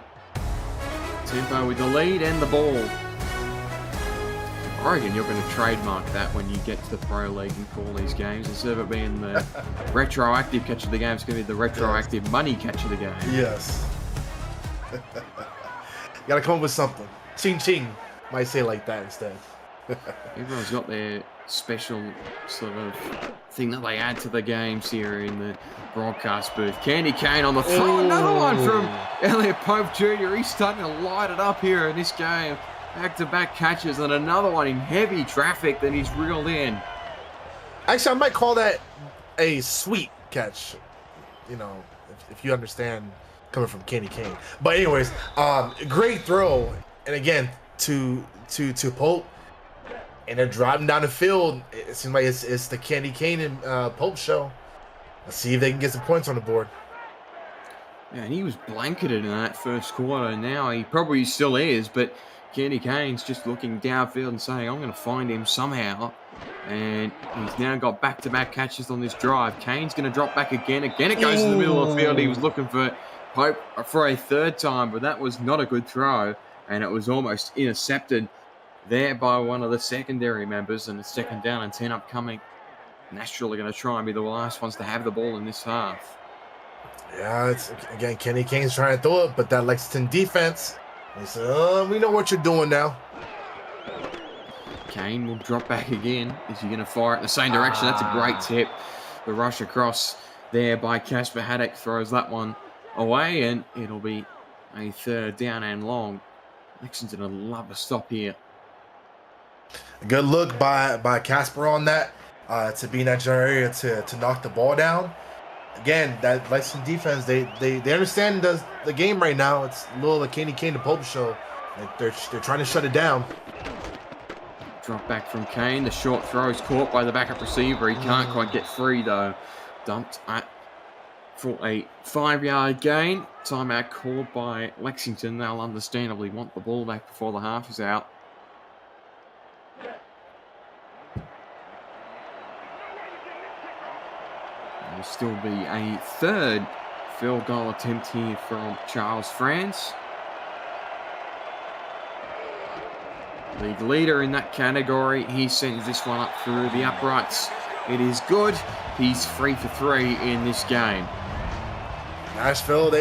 Tempo with the lead and the ball. I reckon you're going to trademark that when you get to the Pro League and call these games. Instead of it being the retroactive catch of the game, it's going to be the retroactive money catch of the game. Yes. You got to come up with something. Ching ching. Might say it like that instead. Everyone's got their special sort of thing that they add to the games here in the broadcast booth. Candy Kane on the throw. Another one from Elliot Pope Jr. He's starting to light it up here in this game. Back-to-back catches and another one in heavy traffic that he's reeled in. Actually, I might call that a sweet catch, if you understand coming from Candy Kane. But anyways, great throw. And again, to Pope. And they're driving down the field. It seems like it's the Candy Kane and Pope show. Let's see if they can get some points on the board. Yeah, and he was blanketed in that first quarter. Now he probably still is, but Candy Kane's just looking downfield and saying, I'm going to find him somehow. And he's now got back-to-back catches on this drive. Kane's going to drop back again. Again, it goes in the middle of the field. He was looking for Pope for a third time, but that was not a good throw. And it was almost intercepted there by one of the secondary members. And it's second down and 10 upcoming. Nashville are going to try and be the last ones to have the ball in this half. Yeah, it's again, Kenny Kane's trying to throw it, but that Lexington defense, they said, we know what you're doing now. Kane will drop back again. Is he going to fire it in the same direction? That's a great tip. The rush across there by Casper Haddock throws that one away, and it'll be a third down and long. Lexington would love a stop here. A good look by Casper on that, to be in that general area to knock the ball down. Again, that Lexington defense, they understand the game right now. It's a little the Candy Kane to Pope show. They're trying to shut it down. Drop back from Kane. The short throw is caught by the backup receiver. He can't quite get free though. Dumped for a 5-yard gain. Timeout called by Lexington. They'll understandably want the ball back before the half is out. There'll still be a third field goal attempt here from Charles France. League leader in that category. He sends this one up through the uprights. It is good. He's 3 for 3 in this game. Nashville,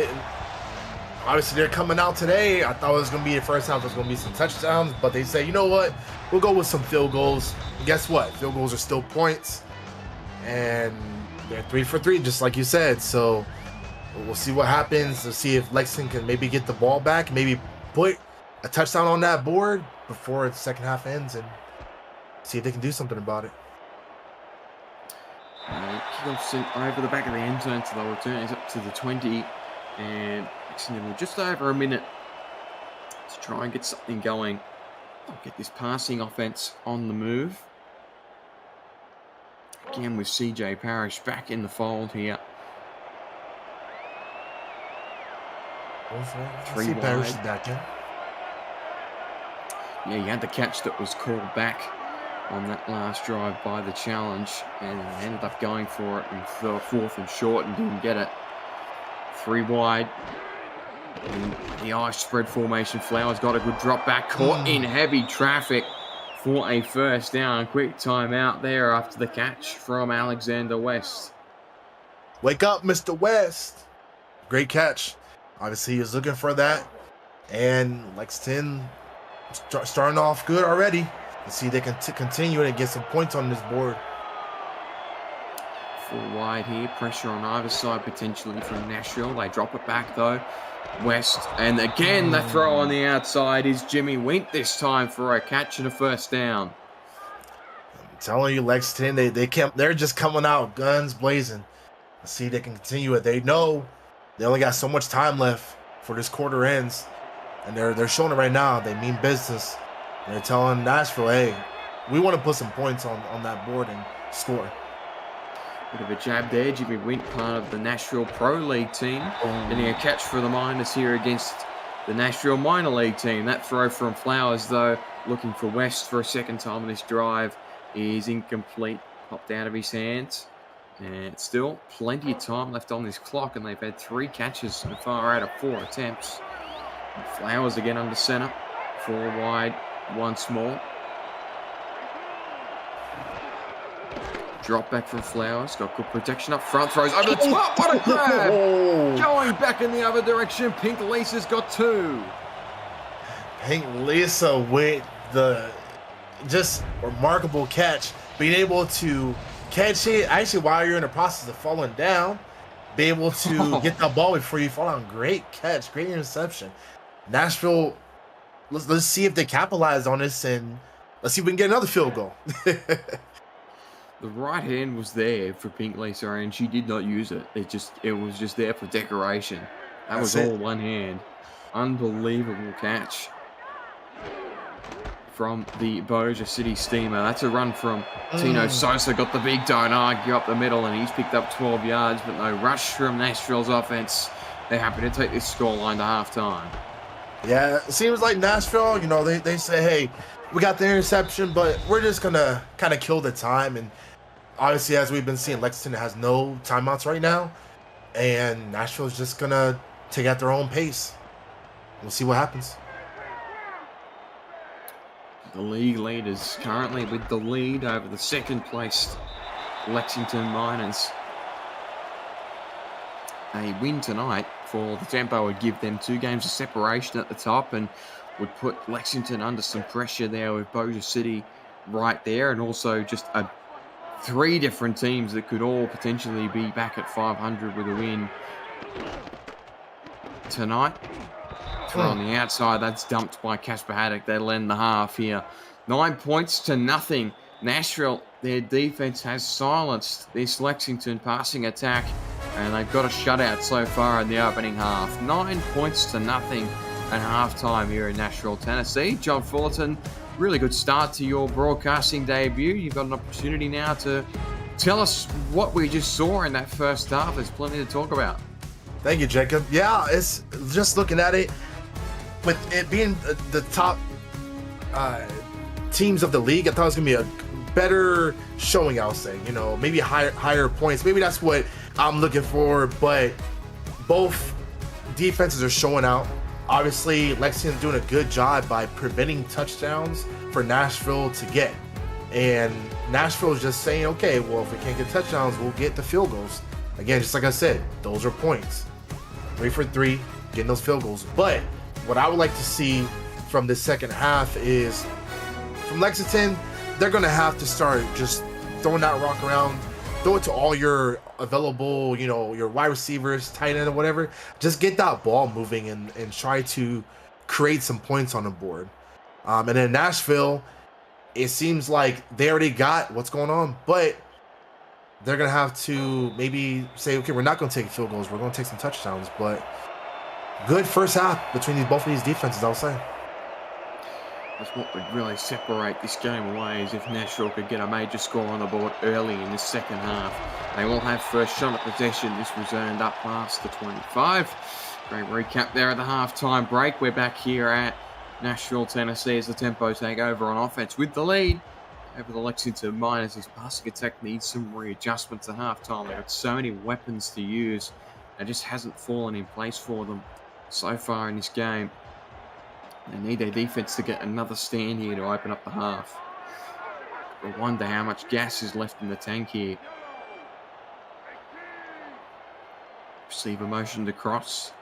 obviously they're coming out today. I thought it was going to be the first half. There's going to be some touchdowns, but they say, you know what? We'll go with some field goals. And guess what? Field goals are still points, and they're 3 for 3, just like you said. So we'll see what happens. We'll see if Lexington can maybe get the ball back, maybe put a touchdown on that board before the second half ends and see if they can do something about it. Kickoff's over the back of the end zone, so they'll return it up to the 20. And Lexington with just over a minute to try and get something going. They'll get this passing offense on the move. Again with CJ Parrish back in the fold here. Three Parrish back in. Yeah, he had the catch that was called back on that last drive by the challenge, and ended up going for it in 4th and short and didn't get it. 3 wide. In the ice spread formation, Flowers got a good drop back, caught in heavy traffic for a first down. Quick timeout there after the catch from Alexander West. Wake up, Mr. West. Great catch. Obviously, he was looking for that. And Lexington starting off good already. Let's see if they can continue it and get some points on this board. 4 wide here. Pressure on either side potentially from Nashville. They drop it back though. West. And again, the throw on the outside is Jimmy Wint this time for a catch and a first down. I'm telling you, Lexington, they're just coming out guns blazing. Let's see if they can continue it. They know they only got so much time left for this quarter ends. And they're showing it right now. They mean business. They're telling Nashville, hey, we want to put some points on that board and score. Bit of a jab there. Jimmy Wint, part of the Nashville Pro League team. Getting a catch for the Miners here against the Nashville Minor League team. That throw from Flowers, though, looking for West for a second time on this drive, is incomplete. Popped out of his hands. And still plenty of time left on this clock, and they've had 3 catches so far out of 4 attempts. And Flowers again under center. 4 wide. Once more. Drop back from Flowers. Got good protection up front. Throws over the top. What a grab! Going back in the other direction. Pink Lisa's got 2. Pink Lisa with the just remarkable catch. Being able to catch it actually while you're in the process of falling down. Be able to get the ball before you fall down. Great catch. Great interception. Nashville. Let's see if they capitalize on this, and let's see if we can get another field goal. The right hand was there for Pink Lisa, and she did not use it. It was just there for decoration. That was all one hand. Unbelievable catch from the Bossier City Steamer. That's a run from Tino Sosa. Got the big don't argue up the middle, and he's picked up 12 yards, but no rush from Nashville's offense. They're happy to take this scoreline to halftime. Yeah, it seems like Nashville, they say, hey, we got the interception, but we're just going to kind of kill the time. And obviously, as we've been seeing, Lexington has no timeouts right now. And Nashville's just going to take at their own pace. We'll see what happens. The league leaders currently with the lead over the second-placed Lexington Miners. A win tonight for the tempo would give them 2 games of separation at the top and would put Lexington under some pressure there with Bossier City right there, and also just 3 different teams that could all potentially be back at 500 with a win tonight. Throw on the outside, that's dumped by Casper Haddock. They'll end the half here. 9 points to nothing. Nashville, their defense has silenced this Lexington passing attack, and they've got a shutout so far in the opening half. 9 points to nothing at halftime here in Nashville, Tennessee. John Fullerton, really good start to your broadcasting debut. You've got an opportunity now to tell us what we just saw in that first half. There's plenty to talk about. Thank you, Jacob. Yeah, it's just looking at it, with it being the top teams of the league, I thought it was going to be a better showing, I'll say. Maybe higher points. Maybe that's what I'm looking for, but both defenses are showing out. Obviously, Lexington's doing a good job by preventing touchdowns for Nashville to get. And Nashville is just saying, okay, well, if we can't get touchdowns, we'll get the field goals. Again, just like I said, those are points. 3 for 3, getting those field goals. But what I would like to see from this second half is from Lexington, they're going to have to start just throwing that rock around. Throw it to all your available, your wide receivers, tight end, or whatever. Just get that ball moving and try to create some points on the board. And then Nashville, it seems like they already got what's going on, but they're going to have to maybe say, okay, we're not going to take field goals. We're going to take some touchdowns. But good first half between both of these defenses, I'll say. That's what would really separate this game away, is if Nashville could get a major score on the board early in the second half. They will have first shot at possession. This was earned up past the 25. Great recap there at the halftime break. We're back here at Nashville, Tennessee, as the tempo take over on offense with the lead over the Lexington Miners, as passing attack needs some readjustments at halftime. They've got so many weapons to use. It just hasn't fallen in place for them so far in this game. They need their defense to get another stand here to open up the half. I wonder how much gas is left in the tank here. Receiver motion to cross.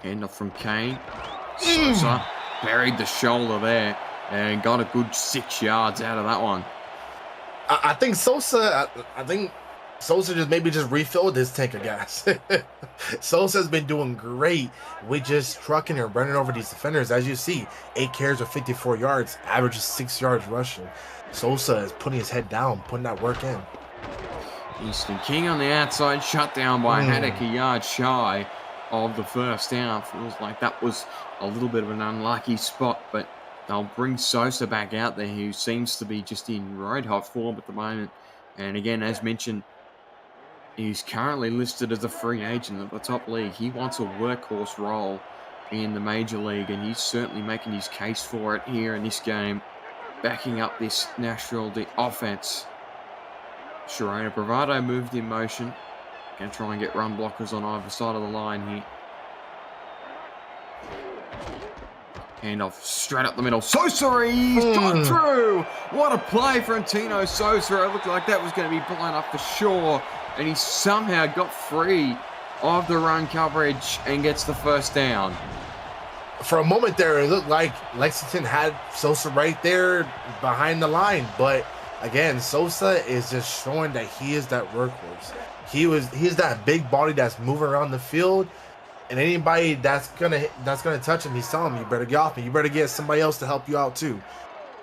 Handoff from Kane. Sosa buried the shoulder there and got a good 6 yards out of that one. I think Sosa, I think Sosa just refilled his tank of gas. Sosa's been doing great with just trucking and running over these defenders. As you see, 8 carries for 54 yards, averages 6 yards rushing. Sosa is putting his head down, putting that work in. Easton King on the outside, shut down by Haddock, a yard shy of the first down. Feels like that was a little bit of an unlucky spot, but they'll bring Sosa back out there, who seems to be just in road hot form at the moment. And again, as mentioned, he's currently listed as a free agent at the top league. He wants a workhorse role in the major league, and he's certainly making his case for it here in this game, backing up this Nashville offense. Sharona Bravado moved in motion. Going to try and get run blockers on either side of the line here. Handoff straight up the middle. Sosa, he's got through! What a play from Tino Sosa. It looked like that was going to be blown up the shore, and he somehow got free of the run coverage and gets the first down. For a moment there, it looked like Lexington had Sosa right there behind the line, but again, Sosa is just showing that he is that workhorse. He's that big body that's moving around the field, and anybody that's gonna touch him, he's telling him, you better get off me. You better get somebody else to help you out too,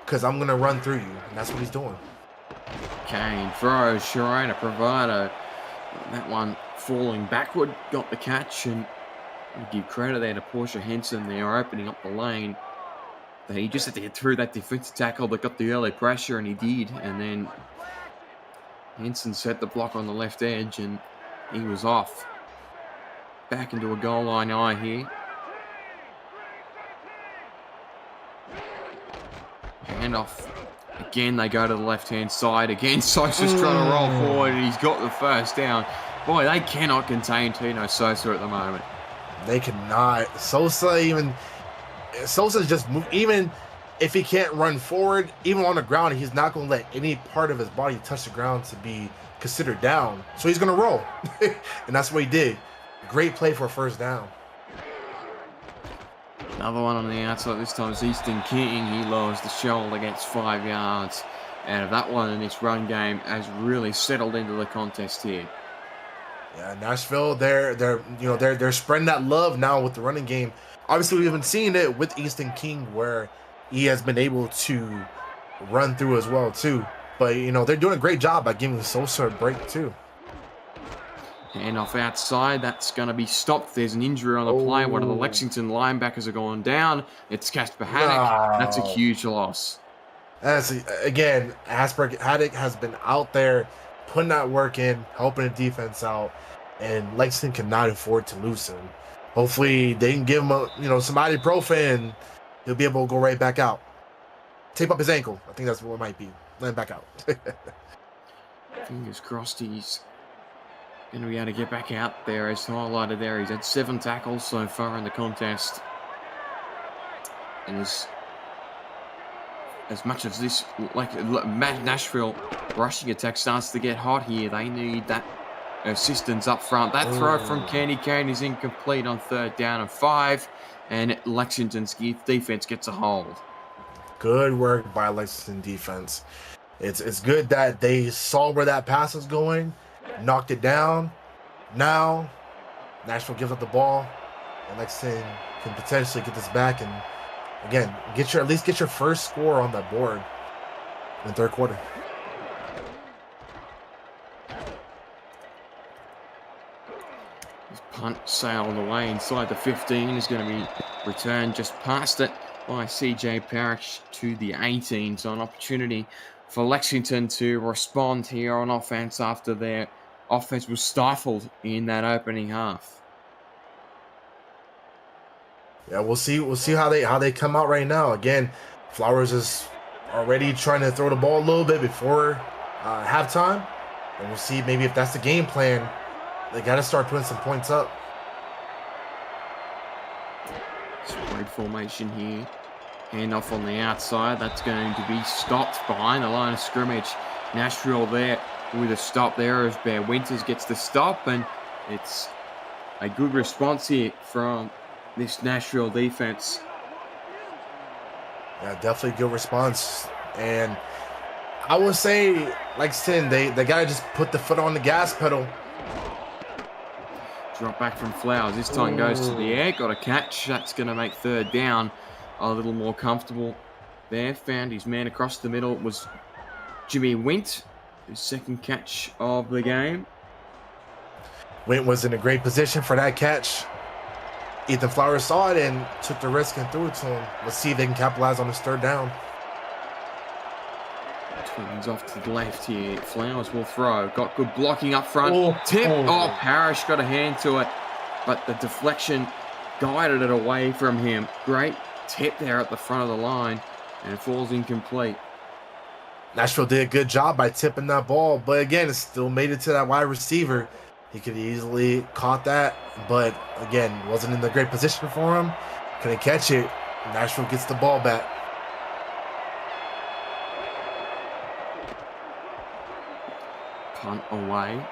because I'm gonna run through you, and that's what he's doing. Kane throws, Sharona Bravado. That one falling backward, got the catch, and I give credit there to Portia Henson. They are opening up the lane. He just had to get through that defensive tackle that got the early pressure, and he did. And then Henson set the block on the left edge, and he was off. Back into a goal line eye here. Handoff. Again, they go to the left-hand side. Again, Sosa's trying to roll forward, and he's got the first down. Boy, they cannot contain Tino Sosa at the moment. They cannot. Sosa's just move. Even if he can't run forward, even on the ground, he's not going to let any part of his body touch the ground to be considered down. So he's going to roll. And that's what he did. Great play for a first down. Another one on the outside. This time is Easton King. He lowers the shoulder, gets 5 yards out of that one, and this run game has really settled into the contest here. Yeah, Nashville, they're spreading that love now with the running game. Obviously, we've been seeing it with Easton King, where he has been able to run through as well too. But they're doing a great job by giving Sosa a break too. Handoff outside. That's going to be stopped. There's an injury on the play. One of the Lexington linebackers are going down. It's Casper Haddock. That's a huge loss. Again, Haddock has been out there putting that work in, helping the defense out, and Lexington cannot afford to lose him. Hopefully, they can give him some ibuprofen. He'll be able to go right back out. Tape up his ankle. I think that's what it might be. Let him back out. Fingers crossed he's going to be able to get back out there. As highlighted there, he's had 7 tackles so far in the contest. And as much as this Nashville rushing attack starts to get hot here, they need that assistance up front. That throw from Candy Kane is incomplete on 3rd down and 5, and Lexington's defense gets a hold. Good work by Lexington defense. It's good that they saw where that pass was going, knocked it down. Now Nashville gives up the ball, and Lexington can potentially get this back and again at least get your first score on the board in the third quarter. His punt sailed away inside the 15 is going to be returned just past it by CJ Parrish to the 18. So an opportunity for Lexington to respond here on offense after their offense was stifled in that opening half. Yeah, we'll see how they come out right now. Again, Flowers is already trying to throw the ball a little bit before halftime, and we'll see maybe if that's the game plan. They got to start putting some points up. Spread formation here. Handoff on the outside. That's going to be stopped behind the line of scrimmage. Nashville there with a stop there as Bear Winters gets the stop, and it's a good response here from this Nashville defense. Yeah, definitely good response. And I would say, Lexington, they got to just put the foot on the gas pedal. Drop back from Flowers. This time goes to the air. Got a catch. That's going to make third down a little more comfortable there. Found his man across the middle. It was Jimmy Wint, his second catch of the game. Wint was in a great position for that catch. Ethan Flowers saw it and took the risk and threw it to him. Let's see if they can capitalize on this third down. Twins off to the left here. Flowers will throw. Got good blocking up front. Tip. Parrish got a hand to it, but the deflection guided it away from him. Great tip there at the front of the line, and it falls incomplete. Nashville did a good job by tipping that ball, but again, it still made it to that wide receiver. He could easily caught that, but again, wasn't in the great position for him. Couldn't catch it. Nashville gets the ball back. Punt away.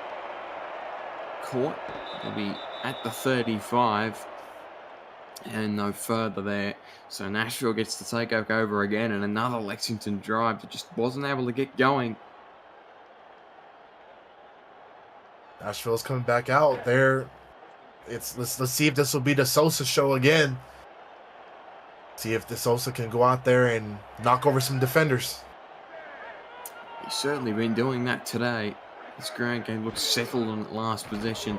Caught. Will be at the 35. And no further there. So Nashville gets to take over again, and another Lexington drive that just wasn't able to get going. Nashville's coming back out there. Let's see if this will be the Sosa show again. See if the Sosa can go out there and knock over some defenders. He's certainly been doing that today. This ground game looks settled on last possession.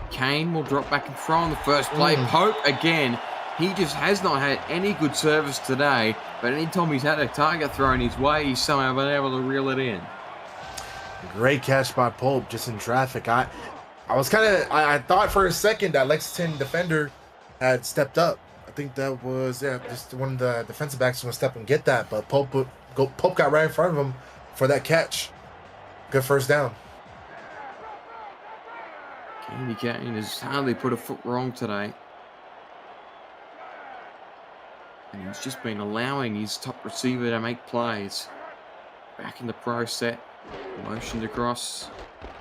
Kane will drop back and throw on the first play. Pope again. He just has not had any good service today, but anytime he's had a target thrown his way, he's somehow been able to reel it in. Great catch by Pope, just in traffic. I thought for a second that Lexington defender had stepped up. I think that was just one of the defensive backs going to step and get that, but Pope got right in front of him for that catch. Good first down. Candy Kane has hardly put a foot wrong today. And he's just been allowing his top receiver to make plays. Back in the pro set. Motioned across.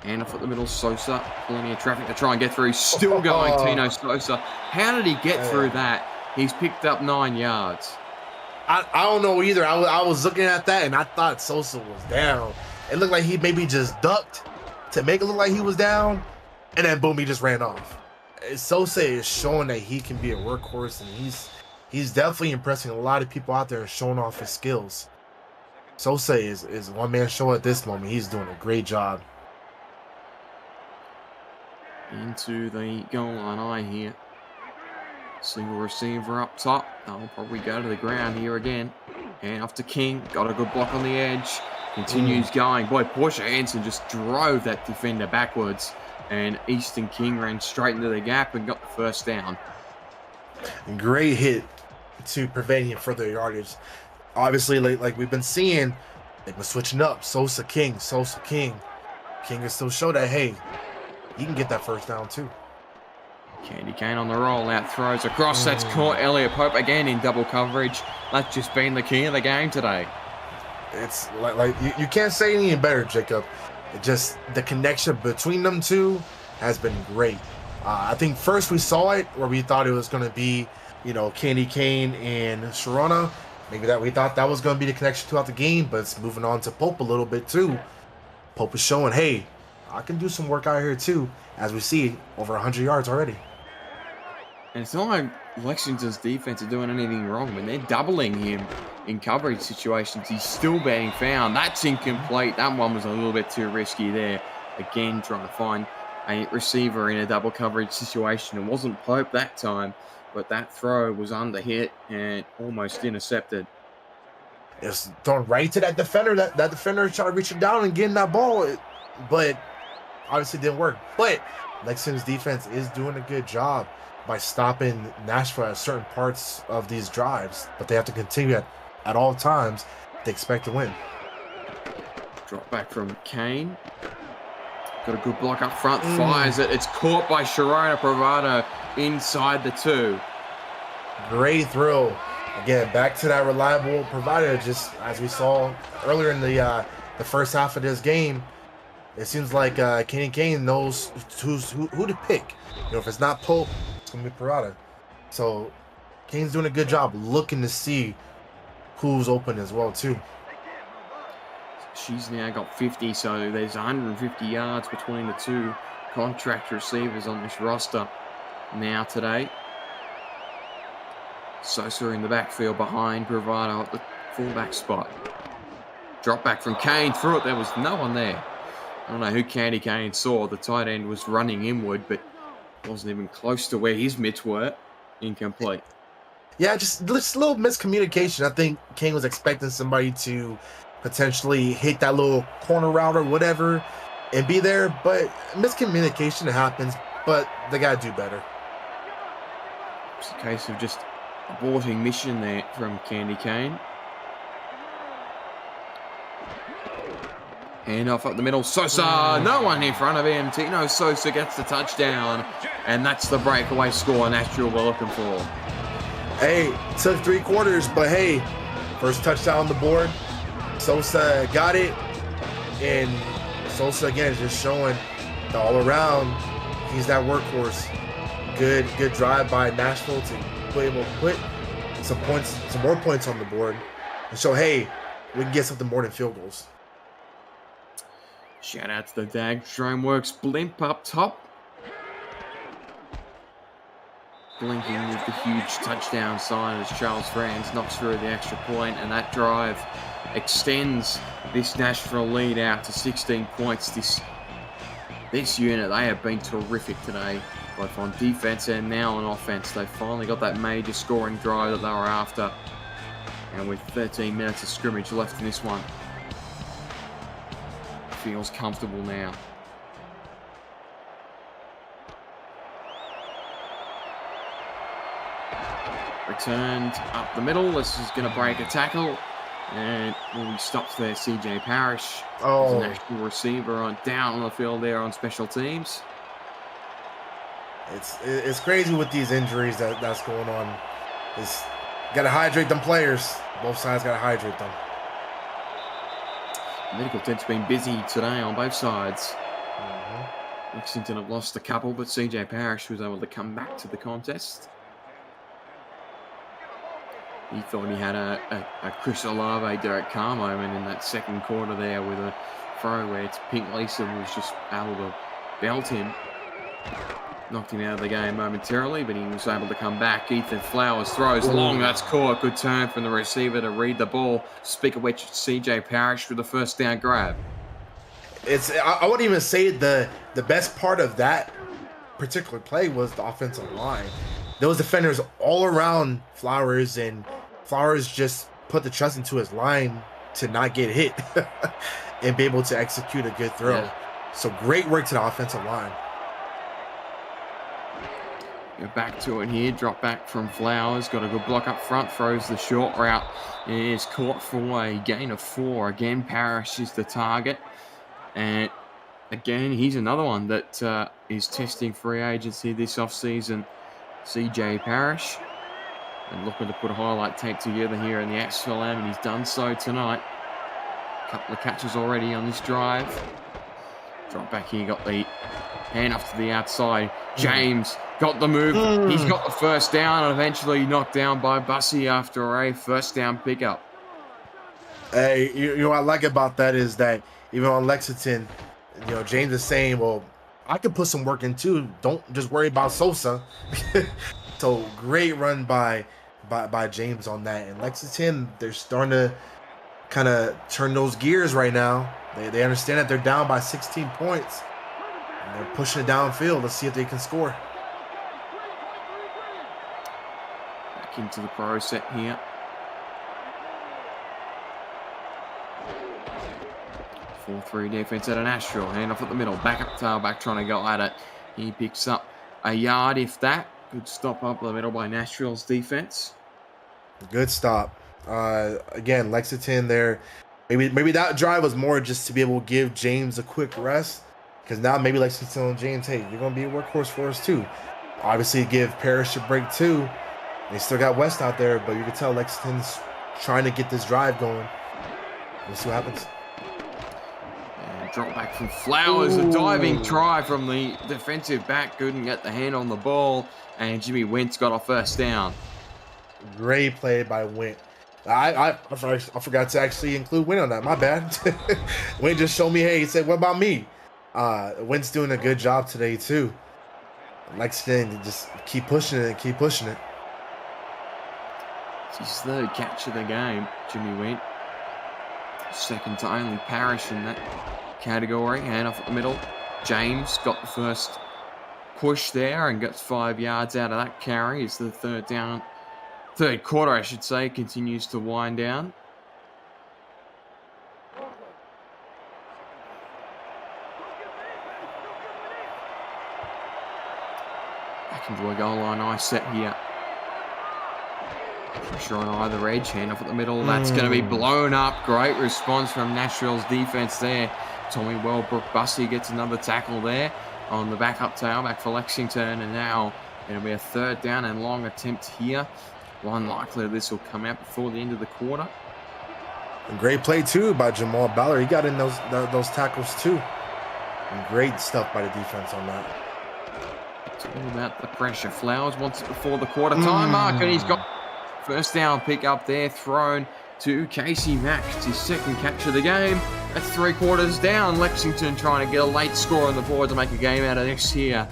Hand off at the middle. Sosa. Plenty of traffic to try and get through. He's still going, Tino Sosa. How did he get through that? He's picked up 9 yards. I don't know either. I was looking at that and I thought Sosa was down. It looked like he maybe just ducked to make it look like he was down. And then boom, he just ran off. Sosa is showing that he can be a workhorse, and he's definitely impressing a lot of people out there and showing off his skills. Sosa is one man show at this moment. He's doing a great job. Into the goal line eye here. Single receiver up top. They'll probably go to the ground here again. Hand off to King. Got a good block on the edge. Continues going. Boy, Portia Hansen just drove that defender backwards. And Easton King ran straight into the gap and got the first down. Great hit to prevent him further yardage. Obviously, like we've been seeing, they've been switching up. Sosa King. King is still show that, hey, he can get that first down too. Candy Kane on the roll out, throws across. That's caught. Elliot Pope again in double coverage. That's just been the key of the game today. It's like you can't say anything better, Jacob. It just the connection between them two has been great. I think first we saw it where we thought it was going to be, Candy Kane and Sharona. Maybe that we thought that was going to be the connection throughout the game, but it's moving on to Pope a little bit too. Pope is showing, hey, I can do some work out here too. As we see, over 100 yards already. And it's not like Lexington's defense are doing anything wrong. When they're doubling him in coverage situations, he's still being found. That's incomplete. That one was a little bit too risky there. Again, trying to find a receiver in a double coverage situation. It wasn't Pope that time, but that throw was under hit and almost intercepted. It's thrown right to that defender. That defender tried to reach it down and get in that ball, but obviously didn't work. But Lexington's defense is doing a good job by stopping Nashville at certain parts of these drives, but they have to continue at all times to expect to win. Drop back from Kane. Got a good block up front, fires it. It's caught by Sharona Bravado inside the 2. Great throw. Again, back to that reliable provider, just as we saw earlier in the first half of this game. It seems like Kane knows who to pick. You know, if it's not Pope, it's going to be Parada. So Kane's doing a good job looking to see who's open as well, too. She's now got 50, so there's 150 yards between the 2 contract receivers on this roster now today. Sosa in the backfield behind Bravado at the fullback spot. Drop back from Kane through it. There was no one there. I don't know who Candy Kane saw. The tight end was running inward, but wasn't even close to where his mitts were. Incomplete. Yeah, just a little miscommunication. I think Kane was expecting somebody to potentially hit that little corner route or whatever and be there, but miscommunication happens, but they got to do better. It's a case of just aborting mission there from Candy Kane. Hand off up the middle. Sosa, no one in front of him. Tino Sosa gets the touchdown, and that's the breakaway score Nashville were looking for. Hey, took 3 quarters, but hey, first touchdown on the board. Sosa got it, and Sosa again is just showing the all around. He's that workhorse. Good drive by Nashville to be able to put some more points on the board, and show, hey, we can get something more than field goals. Shout out to the Dag Droneworks blimp up top. Blinking with the huge touchdown sign as Charles Franz knocks through the extra point, and that drive extends this Nashville lead out to 16 points. This unit, they have been terrific today, both on defense and now on offense. They finally got that major scoring drive that they were after, and with 13 minutes of scrimmage left in this one, feels comfortable now. Returned up the middle. This is going to break a tackle. And when he stops there, CJ Parrish. Oh. The national receiver down on the field there on special teams. It's crazy with these injuries that's going on. It's got to hydrate them players. Both sides got to hydrate them. Medical team's been busy today on both sides. Lexington have lost a couple, but CJ Parrish was able to come back to the contest. He thought he had a Chris Olave, Derek Carr moment in that second quarter there with a throw where it's Pink Lisa was just able to belt him. Knocked him out of the game momentarily, but he was able to come back. Ethan Flowers throws long. That's caught. Good turn from the receiver to read the ball. Speak of which, CJ Parrish with the first down grab. I wouldn't even say the best part of that particular play was the offensive line. There was defenders all around Flowers, and Flowers just put the trust into his line to not get hit and be able to execute a good throw. Yeah. So great work to the offensive line. Back to it here. Drop back from Flowers. Got a good block up front. Throws the short route. And is caught for a gain of 4. Again, Parrish is the target. And again, he's another one that is testing free agency this offseason. CJ Parrish. And looking to put a highlight tape together here in the SFLm. And he's done so tonight. A couple of catches already on this drive. Drop back here. Got the hand off to the outside. James got the move. He's got the first down and eventually knocked down by Bussy after a first down pickup. Hey, you know what I like about that is that even on Lexington, you know, James is saying, well, I could put some work in too. Don't just worry about Sosa. So great run by James on that. And Lexington, they're starting to kind of turn those gears right now. They understand that they're down by 16 points. And they're pushing it downfield. Let's see if they can score. Back into the pro set here. 4-3 defense out of Nashville. Hand off at the middle. Back up tailback trying to go at it. He picks up a yard, if that. Good stop up the middle by Nashville's defense. Good stop. Again, Lexington there. Maybe that drive was more just to be able to give James a quick rest. Because now maybe Lexington and James, hey, you're going to be a workhorse for us too. Obviously, give Parrish a break too. They still got West out there, but you can tell Lexington's trying to get this drive going. We'll see what happens. And drop back from Flowers. Ooh. A diving try from the defensive back. Couldn't get the hand on the ball. And Jimmy Wentz got a first down. Great play by Went. I forgot to actually include Went on that. My bad. Went just showed me, hey, he said, what about me? Went's doing a good job today, too. Lexington, just keep pushing it. It's his third catch of the game, Jimmy Went. Second to only Parrish in that category. Hand off at the middle. James got the first push there and gets 5 yards out of that carry. It's the third quarter, I should say, continues to wind down. Back into a goal line eye set here. Pressure on either edge. Hand off at the middle. That's going to be blown up. Great response from Nashville's defense there. Tommy Wellbrook Bussey gets another tackle there on the backup tailback for Lexington. And now it'll be a third down and long attempt here. Unlikely this will come out before the end of the quarter. A great play, too, by Jamal Ballard. He got in those tackles, too. And great stuff by the defense on that. It's all about the pressure. Flowers wants it before the quarter time mark, and he's got first down pick up there, thrown to Casey Mack. It's his second catch of the game. That's 3 quarters down. Lexington trying to get a late score on the board to make a game out of this here.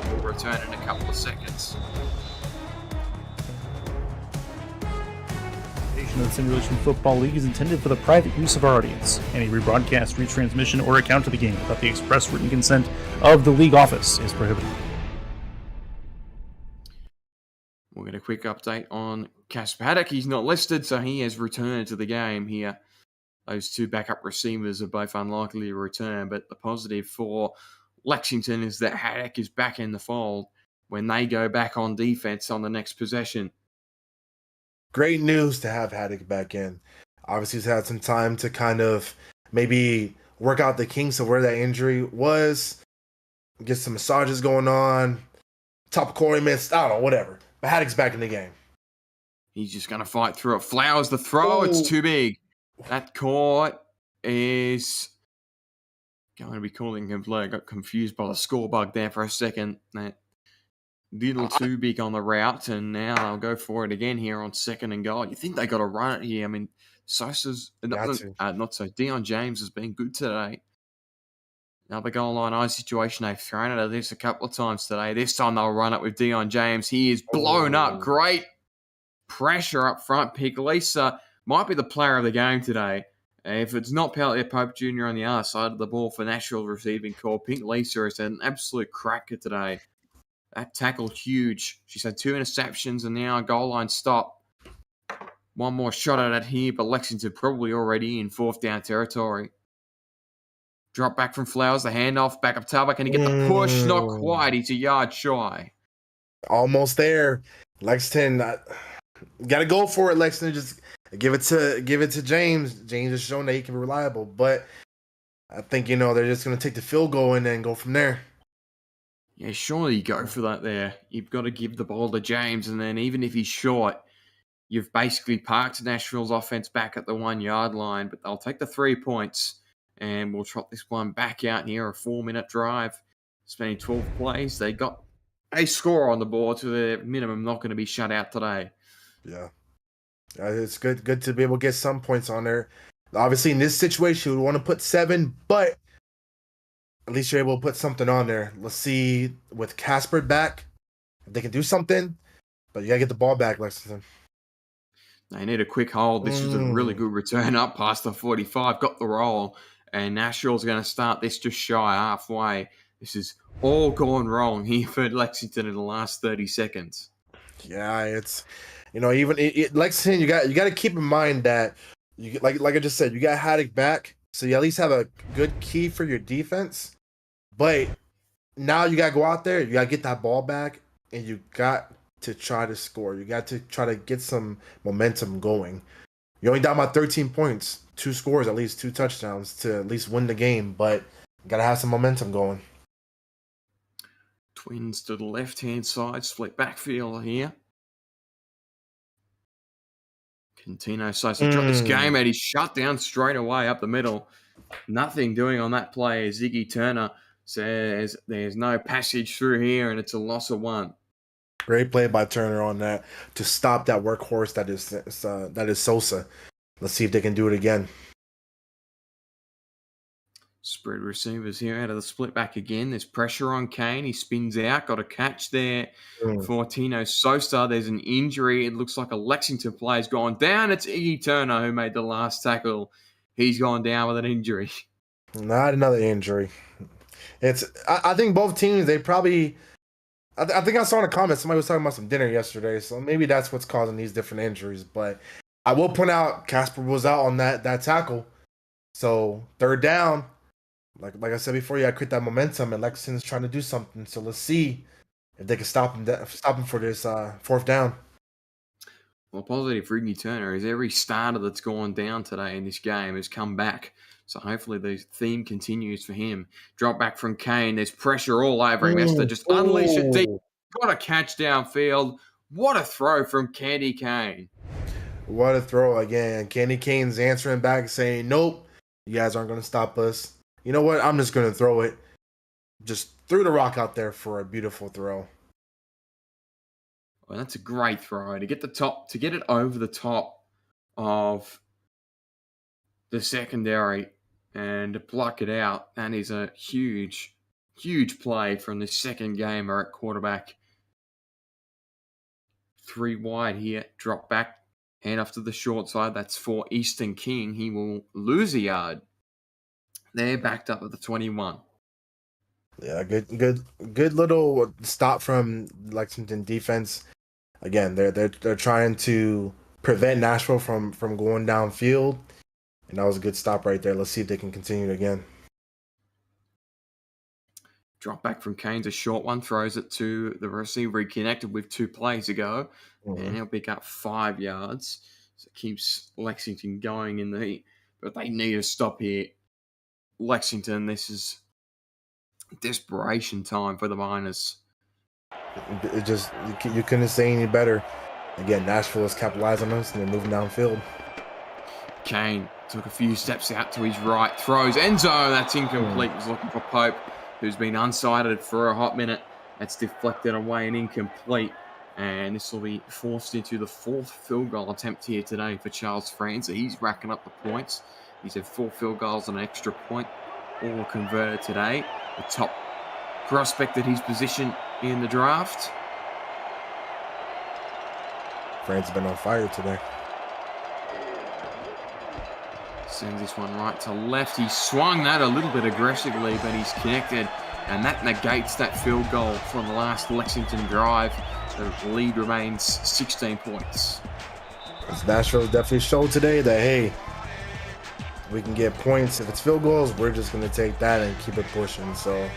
We'll return in a couple of seconds. The Simulation Football League is intended for the private use of our audience. Any rebroadcast, retransmission, or account of the game without the express written consent of the league office is prohibited. We'll get a quick update on Casper Haddock. He's not listed, so he has returned to the game here. Those 2 backup receivers are both unlikely to return, but the positive for Lexington is that Haddock is back in the fold when they go back on defense on the next possession. Great news to have Haddock back in. Obviously, he's had some time to kind of maybe work out the kinks of where that injury was, get some massages going on, topical ointments, I don't know, whatever. But Haddock's back in the game. He's just going to fight through it. Flowers the throw. It's too big. That caught is going to be calling him play. I got confused by the score bug there for a second. That little too big on the route, and now they'll go for it again here on 2nd and goal. You think they got to run it here? I mean, Sosa's not so. Deion James has been good today. Another goal line eye situation. They've thrown it at this a couple of times today. This time they'll run it with Deion James. He is blown up. Great pressure up front. Piglisa might be the player of the game today. If it's not Peltier Pope Jr. on the other side of the ball for Nashville receiving call, Piglisa has had an absolute cracker today. That tackle huge. She's had 2 interceptions and now a goal line stop. One more shot at it here, but Lexington probably already in 4th down territory. Drop back from Flowers, the handoff, back up tailback. Can he get the push? Not quite. He's a yard shy. Almost there. Lexington, got to go for it, Lexington. Just give it to James. James has shown that he can be reliable, but I think, they're just going to take the field goal and then go from there. Yeah, surely you go for that there. You've got to give the ball to James, and then even if he's short, you've basically parked Nashville's offense back at the 1 yard line, but they'll take the 3 points, and we'll trot this one back out here, a 4-minute drive, spending 12 plays. They got a score on the board to the minimum, not going to be shut out today. Yeah. It's good to be able to get some points on there. Obviously, in this situation, we want to put 7, but at least you're able to put something on there. Let's see with Casper back, if they can do something. But you got to get the ball back, Lexington. They need a quick hold. This was a really good return up past the 45. Got the roll. And Nashville's going to start this just shy halfway. This is all gone wrong here for Lexington in the last 30 seconds. Yeah, it's, even Lexington, you got to keep in mind that you like I just said, you got Haddock back, so you at least have a good key for your defense. But now you got to go out there, you got to get that ball back, and you got to try to score. You got to try to get some momentum going. You're only down by 13 points, 2 scores, at least 2 touchdowns to at least win the game, but you got to have some momentum going. Twins to the left-hand side, split backfield here. Contino Sosa dropped this game and he's shut down straight away up the middle. Nothing doing on that play. Ziggy Turner says there's no passage through here and it's a loss of 1. Great play by Turner on that to stop that workhorse that is Sosa. Let's see if they can do it again. Spread receivers here out of the split back again. There's pressure on Kane. He spins out. Got a catch there for Tino Sosa. There's an injury. It looks like a Lexington player's gone down. It's Iggy Turner who made the last tackle. He's gone down with an injury. Not another injury. I think both teams, they probably... I think I saw in the comments somebody was talking about some dinner yesterday, so maybe that's what's causing these different injuries. But I will point out Casper was out on that tackle. So 3rd down, like I said before, you got to create that momentum, and Lexington's trying to do something. So let's see if they can stop him for this 4th down. Well, positive for Iggy Turner is every starter that's gone down today in this game has come back. So hopefully the theme continues for him. Drop back from Kane. There's pressure all over him. Has to just unleash it deep. Got a catch downfield. What a throw from Candy Kane. What a throw again. Candy Kane's answering back saying, nope, you guys aren't going to stop us. You know what? I'm just going to throw it. Just threw the rock out there for a beautiful throw. Well, that's a great throw. To get it over the top of the secondary and to pluck it out. That is a huge, huge play from the second gamer at quarterback. 3 wide here. Drop back. Hand off to the short side. That's for Easton King. He will lose a yard. They're backed up at the 21. Yeah, good little stop from Lexington defense. Again, they're trying to prevent Nashville from going downfield. And that was a good stop right there. Let's see if they can continue it again. Drop back from Kane's a short one. Throws it to the receiver he connected with 2 plays ago. And he'll pick up 5 yards. So it keeps Lexington going in the heat. But they need a stop here. Lexington, this is desperation time for the Miners. It just, you couldn't say any better. Again, Nashville is capitalizing on us and they're moving downfield. Kane took a few steps out to his right, throws end zone. That's incomplete. He's looking for Pope, who's been unsighted for a hot minute. That's deflected away and incomplete. And this will be forced into the 4th field goal attempt here today for Charles Franz. He's racking up the points. He's had 4 field goals and an extra point, all converted today. The top prospect at his position in the draft. Franz has been on fire today. Sends this one right to left. He swung that a little bit aggressively, but he's connected. And that negates that field goal from the last Lexington drive. The lead remains 16 points. Nashville definitely showed today that, hey, we can get points. If it's field goals, we're just going to take that and keep it pushing. So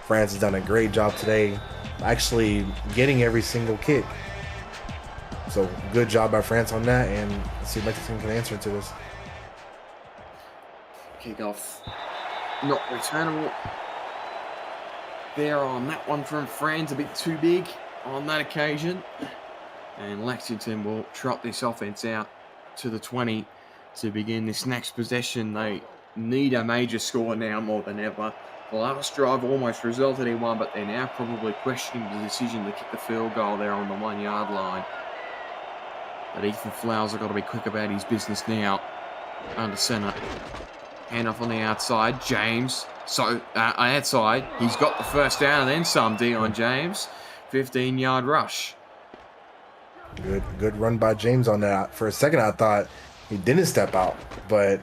France has done a great job today, actually getting every single kick. So good job by France on that, and let's see if Lexington can answer to this. Kickoff not returnable there on that one from France, a bit too big on that occasion. And Lexington will trot this offense out to the 20 to begin this next possession. They need a major score now more than ever. The last drive almost resulted in one, but they're now probably questioning the decision to kick the field goal there on the 1 yard line. But Ethan Flowers have got to be quick about his business now. Under center. Hand off on the outside. James. Outside. He's got the first down and then some. Dion James. 15-yard rush. Good run by James on that. For a second, I thought he didn't step out, but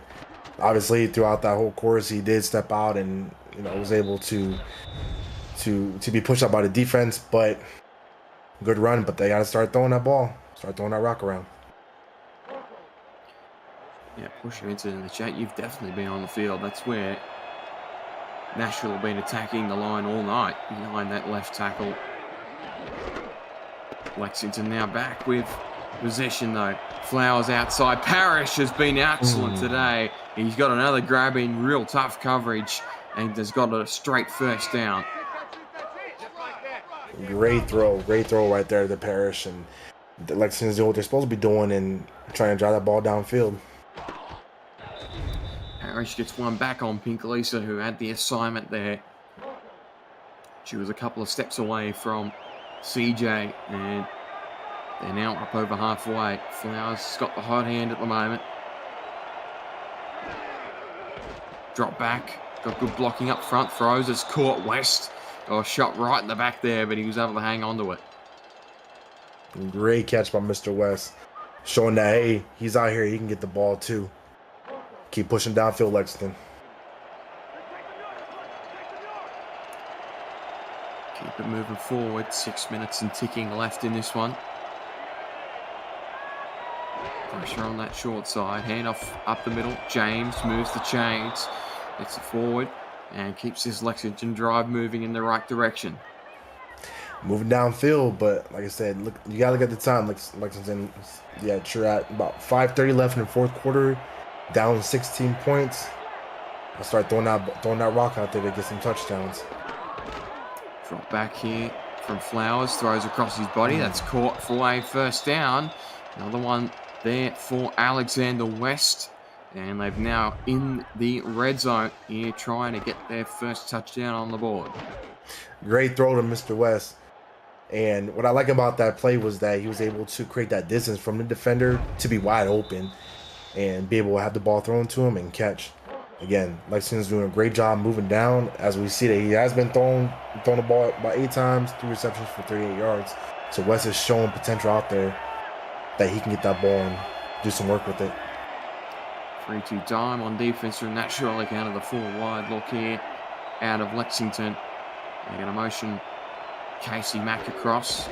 obviously throughout that whole course, he did step out and was able to be pushed out by the defense. But good run. But they got to start throwing that ball, start throwing that rock around. Yeah, pushing into the chat. You've definitely been on the field. That's where Nashville have been attacking the line all night behind that left tackle. Lexington now back with possession though. Flowers outside. Parrish has been excellent today. He's got another grab in, real tough coverage, and has got a straight first down. Great throw right there to Parrish, and Lexington's doing what they're supposed to be doing and trying to drive that ball downfield. Parrish gets one back on Pinkalisa, who had the assignment there. She was a couple of steps away from CJ, and they're now up over halfway. Flowers got the hot hand at the moment. Drop back. Got good blocking up front. Throws. It's caught West. Oh, shot right in the back there, but he was able to hang on to it. Great catch by Mr. West. Showing that, hey, he's out here. He can get the ball too. Keep pushing downfield, Lexington. Keep it moving forward. 6 minutes and ticking left in this one. Pressure on that short side. Handoff up the middle. James moves the chains. Gets it forward and keeps this Lexington drive moving in the right direction. Moving downfield, but like I said, look, you gotta look at the time. Lexington, yeah, you're at about 5:30 left in the fourth quarter, down 16 points. I'll start throwing that rock out there to get some touchdowns. Drop back here from Flowers, throws across his body. That's caught for a first down. Another one there for Alexander West. And they've now in the red zone here trying to get their first touchdown on the board. Great throw to Mr. West. And what I like about that play was that he was able to create that distance from the defender to be wide open and be able to have the ball thrown to him and catch. Again, Lexington's doing a great job moving down. As we see that he has been throwing the ball about 8 times, 3 receptions for 38 yards. So West is showing potential out there that he can get that ball and do some work with it. 3-2 dime on defense from Nashville. They counted the 4 wide look here out of Lexington. They're going to motion Casey Mack across.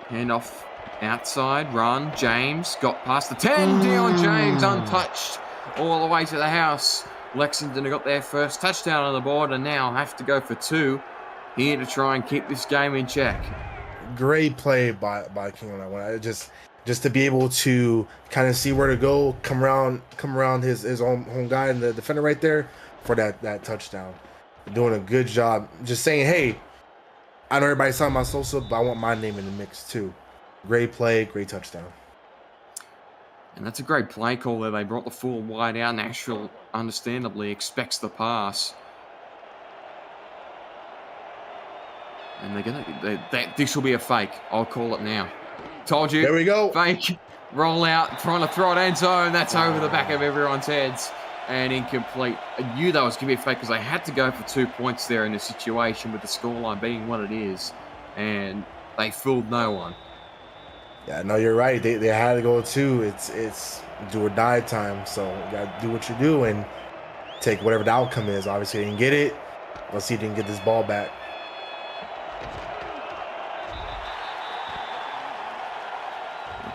Handoff outside. Run. James got past the 10. Dion James untouched all the way to the house. Lexington have got their first touchdown on the board and now have to go for 2 here to try and keep this game in check. Great play by King on that one. Just to be able to kind of see where to go, come around his own home guy and the defender right there for that touchdown. Doing a good job. Just saying, hey, I know everybody's talking about Sosa, but I want my name in the mix too. Great play, great touchdown. And that's a great play call there. They brought the 4 wide out. Nashville understandably expects the pass. And this will be a fake. I'll call it now. Told you. There we go. Fake. Roll out. Trying to throw it end zone. That's over the back of everyone's heads. And incomplete. I knew that was going to be a fake because they had to go for 2 points there in the situation with the scoreline being what it is. And they fooled no one. Yeah, no, you're right. They had to go 2. It's do or die time. So you got to do what you do and take whatever the outcome is. Obviously, they didn't get it. Let's see if they can get this ball back.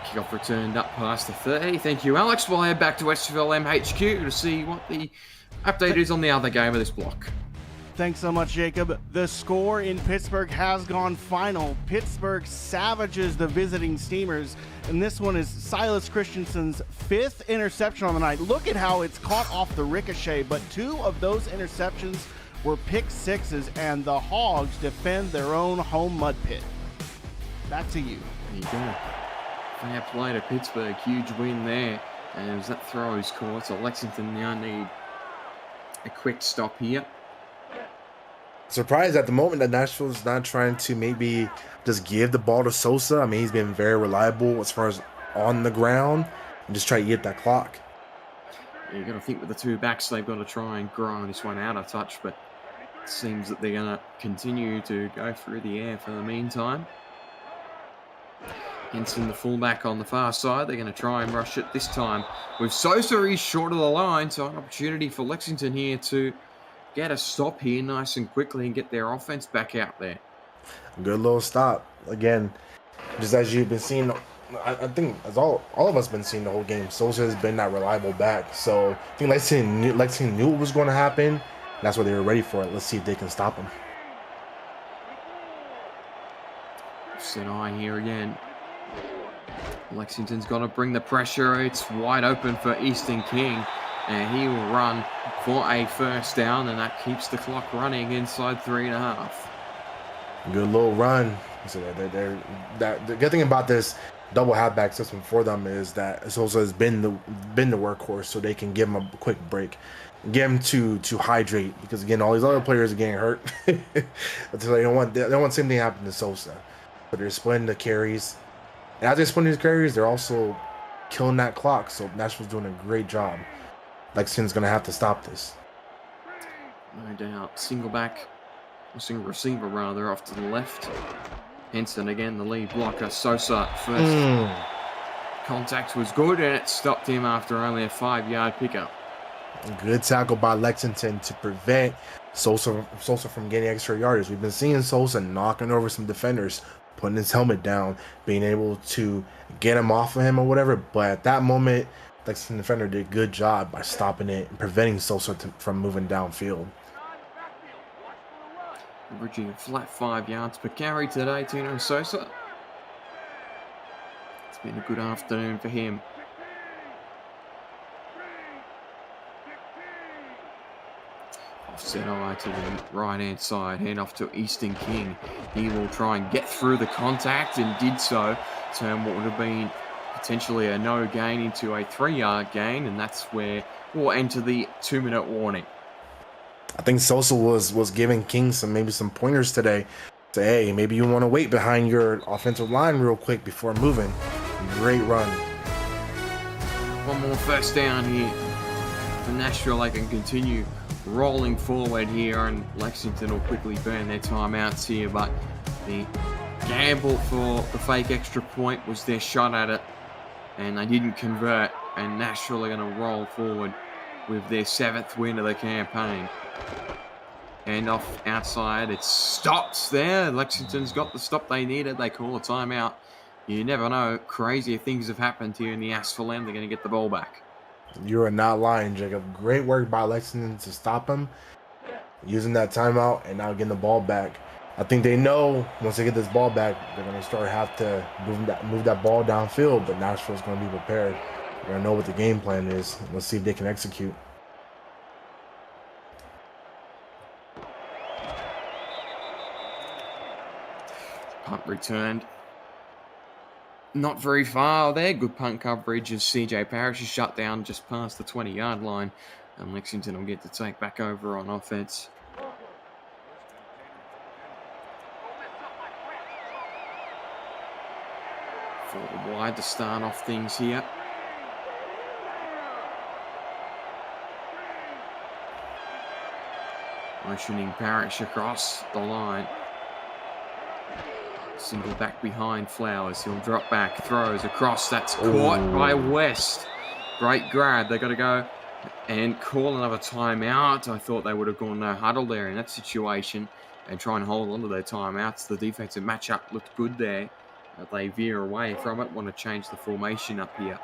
Kickoff returned up past the 30. Thank you, Alex. We'll head back to SFLm HQ to see what the update is on the other game of this block. Thanks so much, Jacob. The score in Pittsburgh has gone final. Pittsburgh savages the visiting Steamers, and this one is Silas Christensen's 5th interception on the night. Look at how it's caught off the ricochet, but 2 of those interceptions were pick sixes, and the Hogs defend their own home mud pit. Back to you. There you go. Fair play to Pittsburgh. Huge win there. And as that throw is caught, so Lexington now need a quick stop here. Surprised at the moment that Nashville's not trying to maybe just give the ball to Sosa. I mean, he's been very reliable as far as on the ground and just try to get that clock. Yeah, you got to think with the 2 backs, they've got to try and grind this one out a touch, but it seems that they're going to continue to go through the air for the meantime. Henson, the fullback on the far side. They're going to try and rush it this time with Sosa. He's short of the line, so an opportunity for Lexington here to get a stop here nice and quickly and get their offense back out there. Good little stop. Again, just as you've been seeing, I think as all of us been seeing the whole game, Sosa has been that reliable back. So I think Lexington knew what was going to happen. That's why they were ready for it. Let's see if they can stop him. Sinai here again. Lexington's got to bring the pressure. It's wide open for Easton King. And he will run for a first down. And that keeps the clock running inside 3.5. Good little run. So the good thing about this double halfback system for them is that Sosa has been the workhorse, so they can give him a quick break, get him to hydrate, because again all these other players are getting hurt. So they don't want the same thing to happen to Sosa. But they're splitting the carries, and as they're splitting these carries, they're also killing that clock. So Nashville's doing a great job. Lexington's gonna have to stop this. No doubt. Single receiver rather off to the left. Henson again, the lead blocker. Sosa first. Contact was good, and it stopped him after only a 5-yard pickup. Good tackle by Lexington to prevent Sosa from getting extra yardage. We've been seeing Sosa knocking over some defenders, putting his helmet down, being able to get him off of him or whatever. But at that moment, Lexington defender did a good job by stopping it and preventing Sosa from moving downfield. Averaging a flat 5 yards per carry today, Tino Sosa. It's been a good afternoon for him. Offset eye to the right-hand side, hand off to Easton King. He will try and get through the contact and did so. Turn what would have been potentially a no gain into a 3-yard gain, and that's where we'll enter the 2-minute warning. I think Sosa was giving King some pointers today. Say, hey, maybe you want to wait behind your offensive line real quick before moving. Great run. One more first down here for Nashville. They can continue rolling forward here, and Lexington will quickly burn their timeouts here. But the gamble for the fake extra point was their shot at it, and they didn't convert. And Nashville are going to roll forward with their 7th win of the campaign. Hand off outside. It stops there. Lexington's got the stop they needed. They call a timeout. You never know. Crazier things have happened here in the SFLm. They're going to get the ball back. You are not lying, Jacob. Great work by Lexington to stop him, using that timeout and now getting the ball back. I think they know once they get this ball back, they're going to have to move that ball downfield, but Nashville's going to be prepared. They're going to know what the game plan is. Let's see if they can execute. Punt returned. Not very far there. Good punt coverage as CJ Parrish is shut down just past the 20-yard line. And Lexington will get to take back over on offense. Forward wide to start off things here. Motioning Parrish across the line. Single back behind Flowers. He'll drop back, throws across. That's caught by West. Great grab. They got to go and call another timeout. I thought they would have gone no huddle there in that situation and try and hold on to their timeouts. The defensive matchup looked good there. They veer away from it. Want to change the formation up here.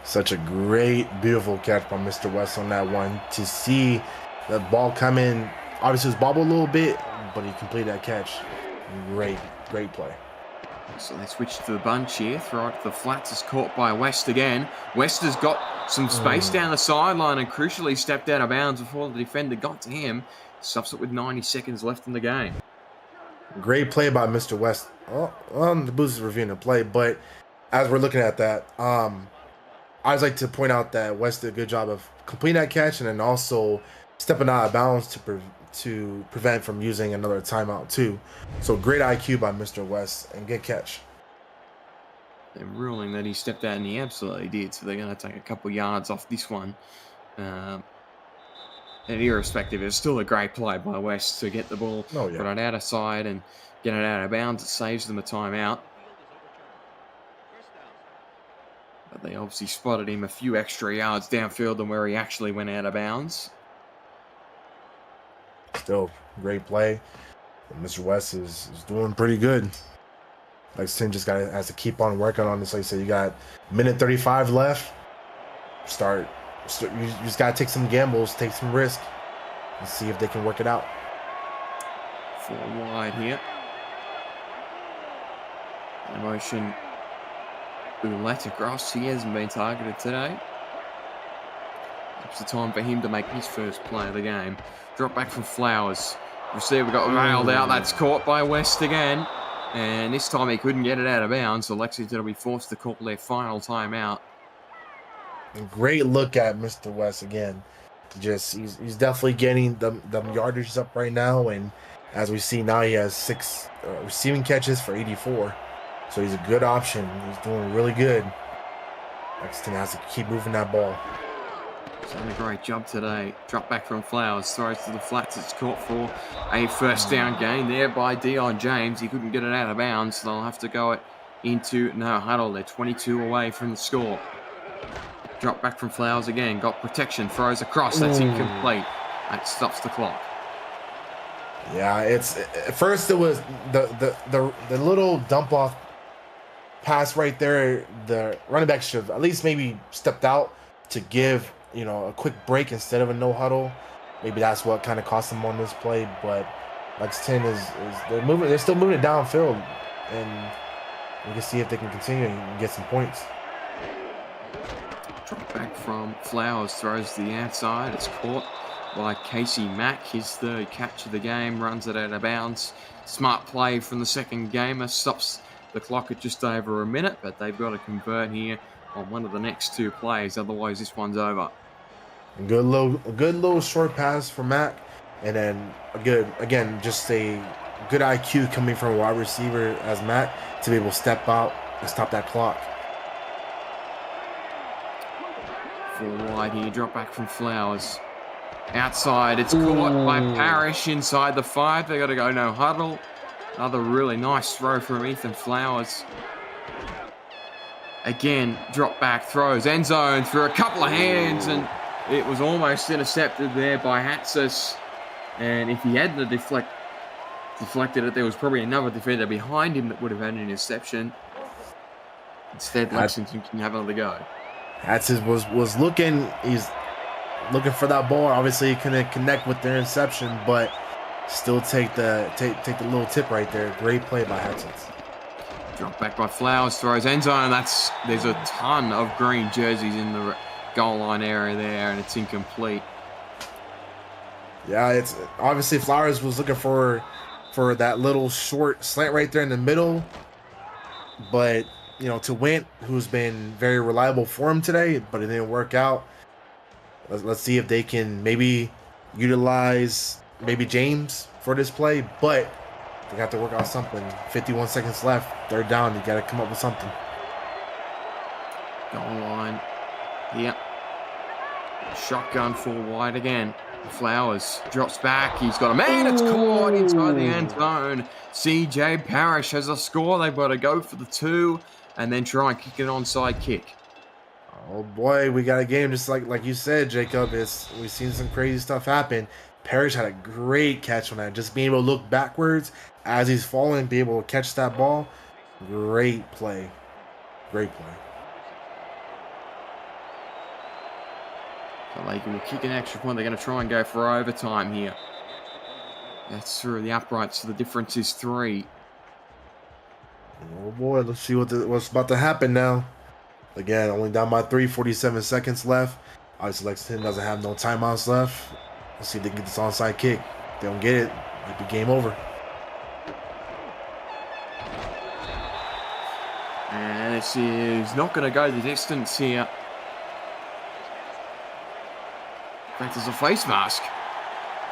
Such a great, beautiful catch by Mr. West on that one. To see the ball come in, obviously it was bobbled a little bit, but he completed that catch. Great play. So they switch to the bunch here. Throw it to the flats. Is caught by West again. West has got some space down the sideline and crucially stepped out of bounds before the defender got to him. Stops it with 90 seconds left in the game. Great play by Mr. West. The booth is reviewing the play, but as we're looking at that, I would like to point out that West did a good job of completing that catch and then also stepping out of bounds to prevent from using another timeout too. So great IQ by Mr. West and good catch. They're ruling that he stepped out and he absolutely did, so they're going to take a couple yards off this one. And irrespective, it's still a great play by West to get the ball, put it out of side and get it out of bounds. It saves them a timeout. They obviously spotted him a few extra yards downfield than where he actually went out of bounds. Still, great play. And Mr. West is doing pretty good. Lexington just has to keep on working on this. Like I said, you got minute 35 left. You just got to take some gambles, take some risk, and see if they can work it out. 4 wide here. Motion Ouellette across. He hasn't been targeted today. It's the time for him to make his first play of the game. Drop back from Flowers. Receiver got railed out. That's caught by West again. And this time he couldn't get it out of bounds. So Lexington will be forced to call their final timeout. Great look at Mr. West again. He's definitely getting the yardage up right now. And as we see now, he has 6 receiving catches for 84. So he's a good option. He's doing really good. Lexington has to keep moving that ball. He's done a great job today. Drop back from Flowers. Throws to the flats. It's caught for a first down gain there by Dion James. He couldn't get it out of bounds. So they'll have to go it into no huddle. They're 22 away from the score. Drop back from Flowers again. Got protection. Throws across. That's incomplete. That stops the clock. Yeah, at first it was the little dump off pass right there. The running back should have at least maybe stepped out to give a quick break instead of a no huddle. Maybe that's what kind of cost them on this play. But Lexington they're still moving it downfield, and we can see if they can continue and get some points. Drop back from Flowers, throws to the outside. It's caught by Casey Mack. His 3rd catch of the game, runs it out of bounds. Smart play from the second gamer, stops the clock at just over a minute, but they've got to convert here on one of the next 2 plays. Otherwise, this one's over. A good little short pass for Mack, and then just a good IQ coming from a wide receiver as Mack to be able to step out and stop that clock. 4 wide here, drop back from Flowers. Outside, it's caught by Parrish inside the 5. They got to go no huddle. Another really nice throw from Ethan Flowers. Again, drop back, throws, end zone through a couple of hands, and it was almost intercepted there by Hatsis. And if he hadn't deflected it, there was probably another defender behind him that would have had an interception. Instead, Lexington can have another go. Hatsis was looking. He's looking for that ball. Obviously, he couldn't connect with their interception, but still take the little tip right there. Great play by Hatsis. Drop back by Flowers, throws end zone. There's a ton of green jerseys in the goal line area there, and it's incomplete. Yeah, it's obviously Flowers was looking for that little short slant right there in the middle, but to Wint, who's been very reliable for him today, but it didn't work out. Let's see if they can maybe utilize James for this play, but they got to work out something. 51 seconds left, 3rd down. You got to come up with something. Goal line. Yep. Shotgun 4 wide again. Flowers drops back. He's got a man. It's caught inside the end zone. CJ Parrish has a score. They've got to go for the 2 and then try and kick an onside kick. Oh boy, we got a game just like you said, Jacob. We've seen some crazy stuff happen. Parrish had a great catch on that. Just being able to look backwards as he's falling, be able to catch that ball. Great play. Great play. So they can kick an extra point. They're going to try and go for overtime here. That's through the uprights, so the difference is 3. Oh boy, let's see what's about to happen now. Again, only down by 3, 47 seconds left. Obviously, Lexington doesn't have no timeouts left. Let's see if they can get this onside kick. If they don't get it, might be game over. And this is not going to go the distance here. In fact, there's a face mask.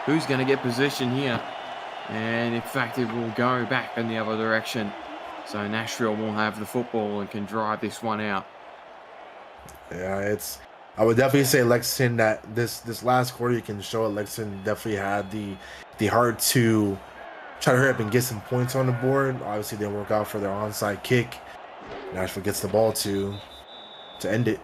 Who's going to get position here? And in fact, it will go back in the other direction. So Nashville will have the football and can drive this one out. Yeah, I would definitely say Lexington that this last quarter you can show it. Lexington definitely had the heart to try to hurry up and get some points on the board. Obviously, didn't work out for their onside kick. Nashville gets the ball to to end it.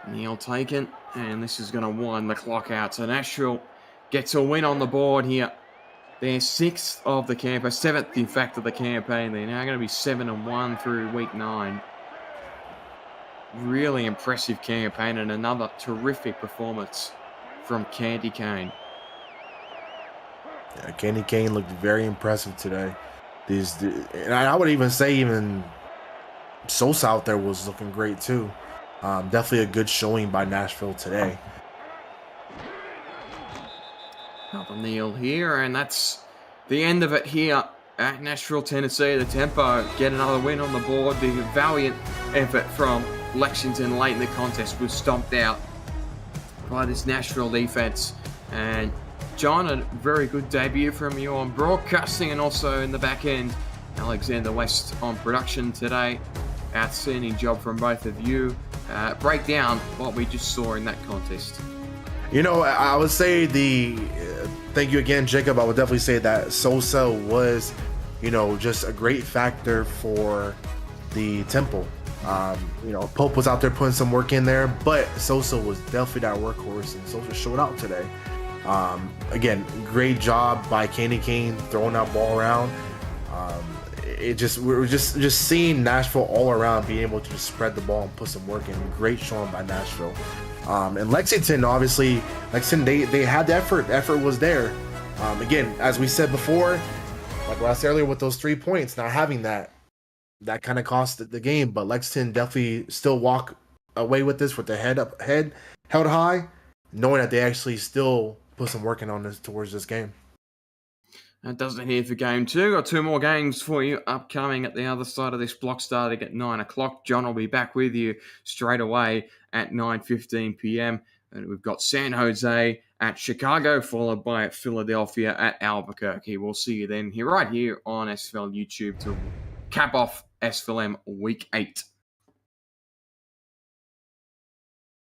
Neil taken, and this is going to wind the clock out. So Nashville gets a win on the board here. They're 6th of the campaign, 7th in fact of the campaign. They're now going to be 7-1 through week 9. Really impressive campaign and another terrific performance from Candy Cane. Yeah, Candy Cane looked very impressive today. And I would even say even Sosa out there was looking great too. Definitely a good showing by Nashville today. Another kneel here, and that's the end of it here at Nashville, Tennessee. The Tempo get another win on the board. The valiant effort from Lexington late in the contest was stomped out by this Nashville defense. And John, a very good debut from you on broadcasting and also in the back end. Alexander West on production today. Outstanding job from both of you. Break down what we just saw in that contest. You know, I would say thank you again, Jacob. I would definitely say that Sosa was, just a great factor for the Temple. Pope was out there putting some work in there, but Sosa was definitely that workhorse, and Sosa showed out today. Again, great job by Candy Cane throwing that ball around. We're just seeing Nashville all around being able to just spread the ball and put some work in. Great showing by Nashville. And Lexington, obviously, they had the effort. The effort was there. Again, as we said before, like last earlier with those 3 points, not having that kind of cost the game. But Lexington definitely still walk away with this with the head held high, knowing that they actually still put some working on this towards this game. That does it here for game 2. Got 2 more games for you upcoming at the other side of this block, starting at 9 o'clock. John will be back with you straight away at 9:15 p.m. And we've got San Jose at Chicago, followed by Philadelphia at Albuquerque. We'll see you then right here on SFL YouTube to cap off SFLm Week 8.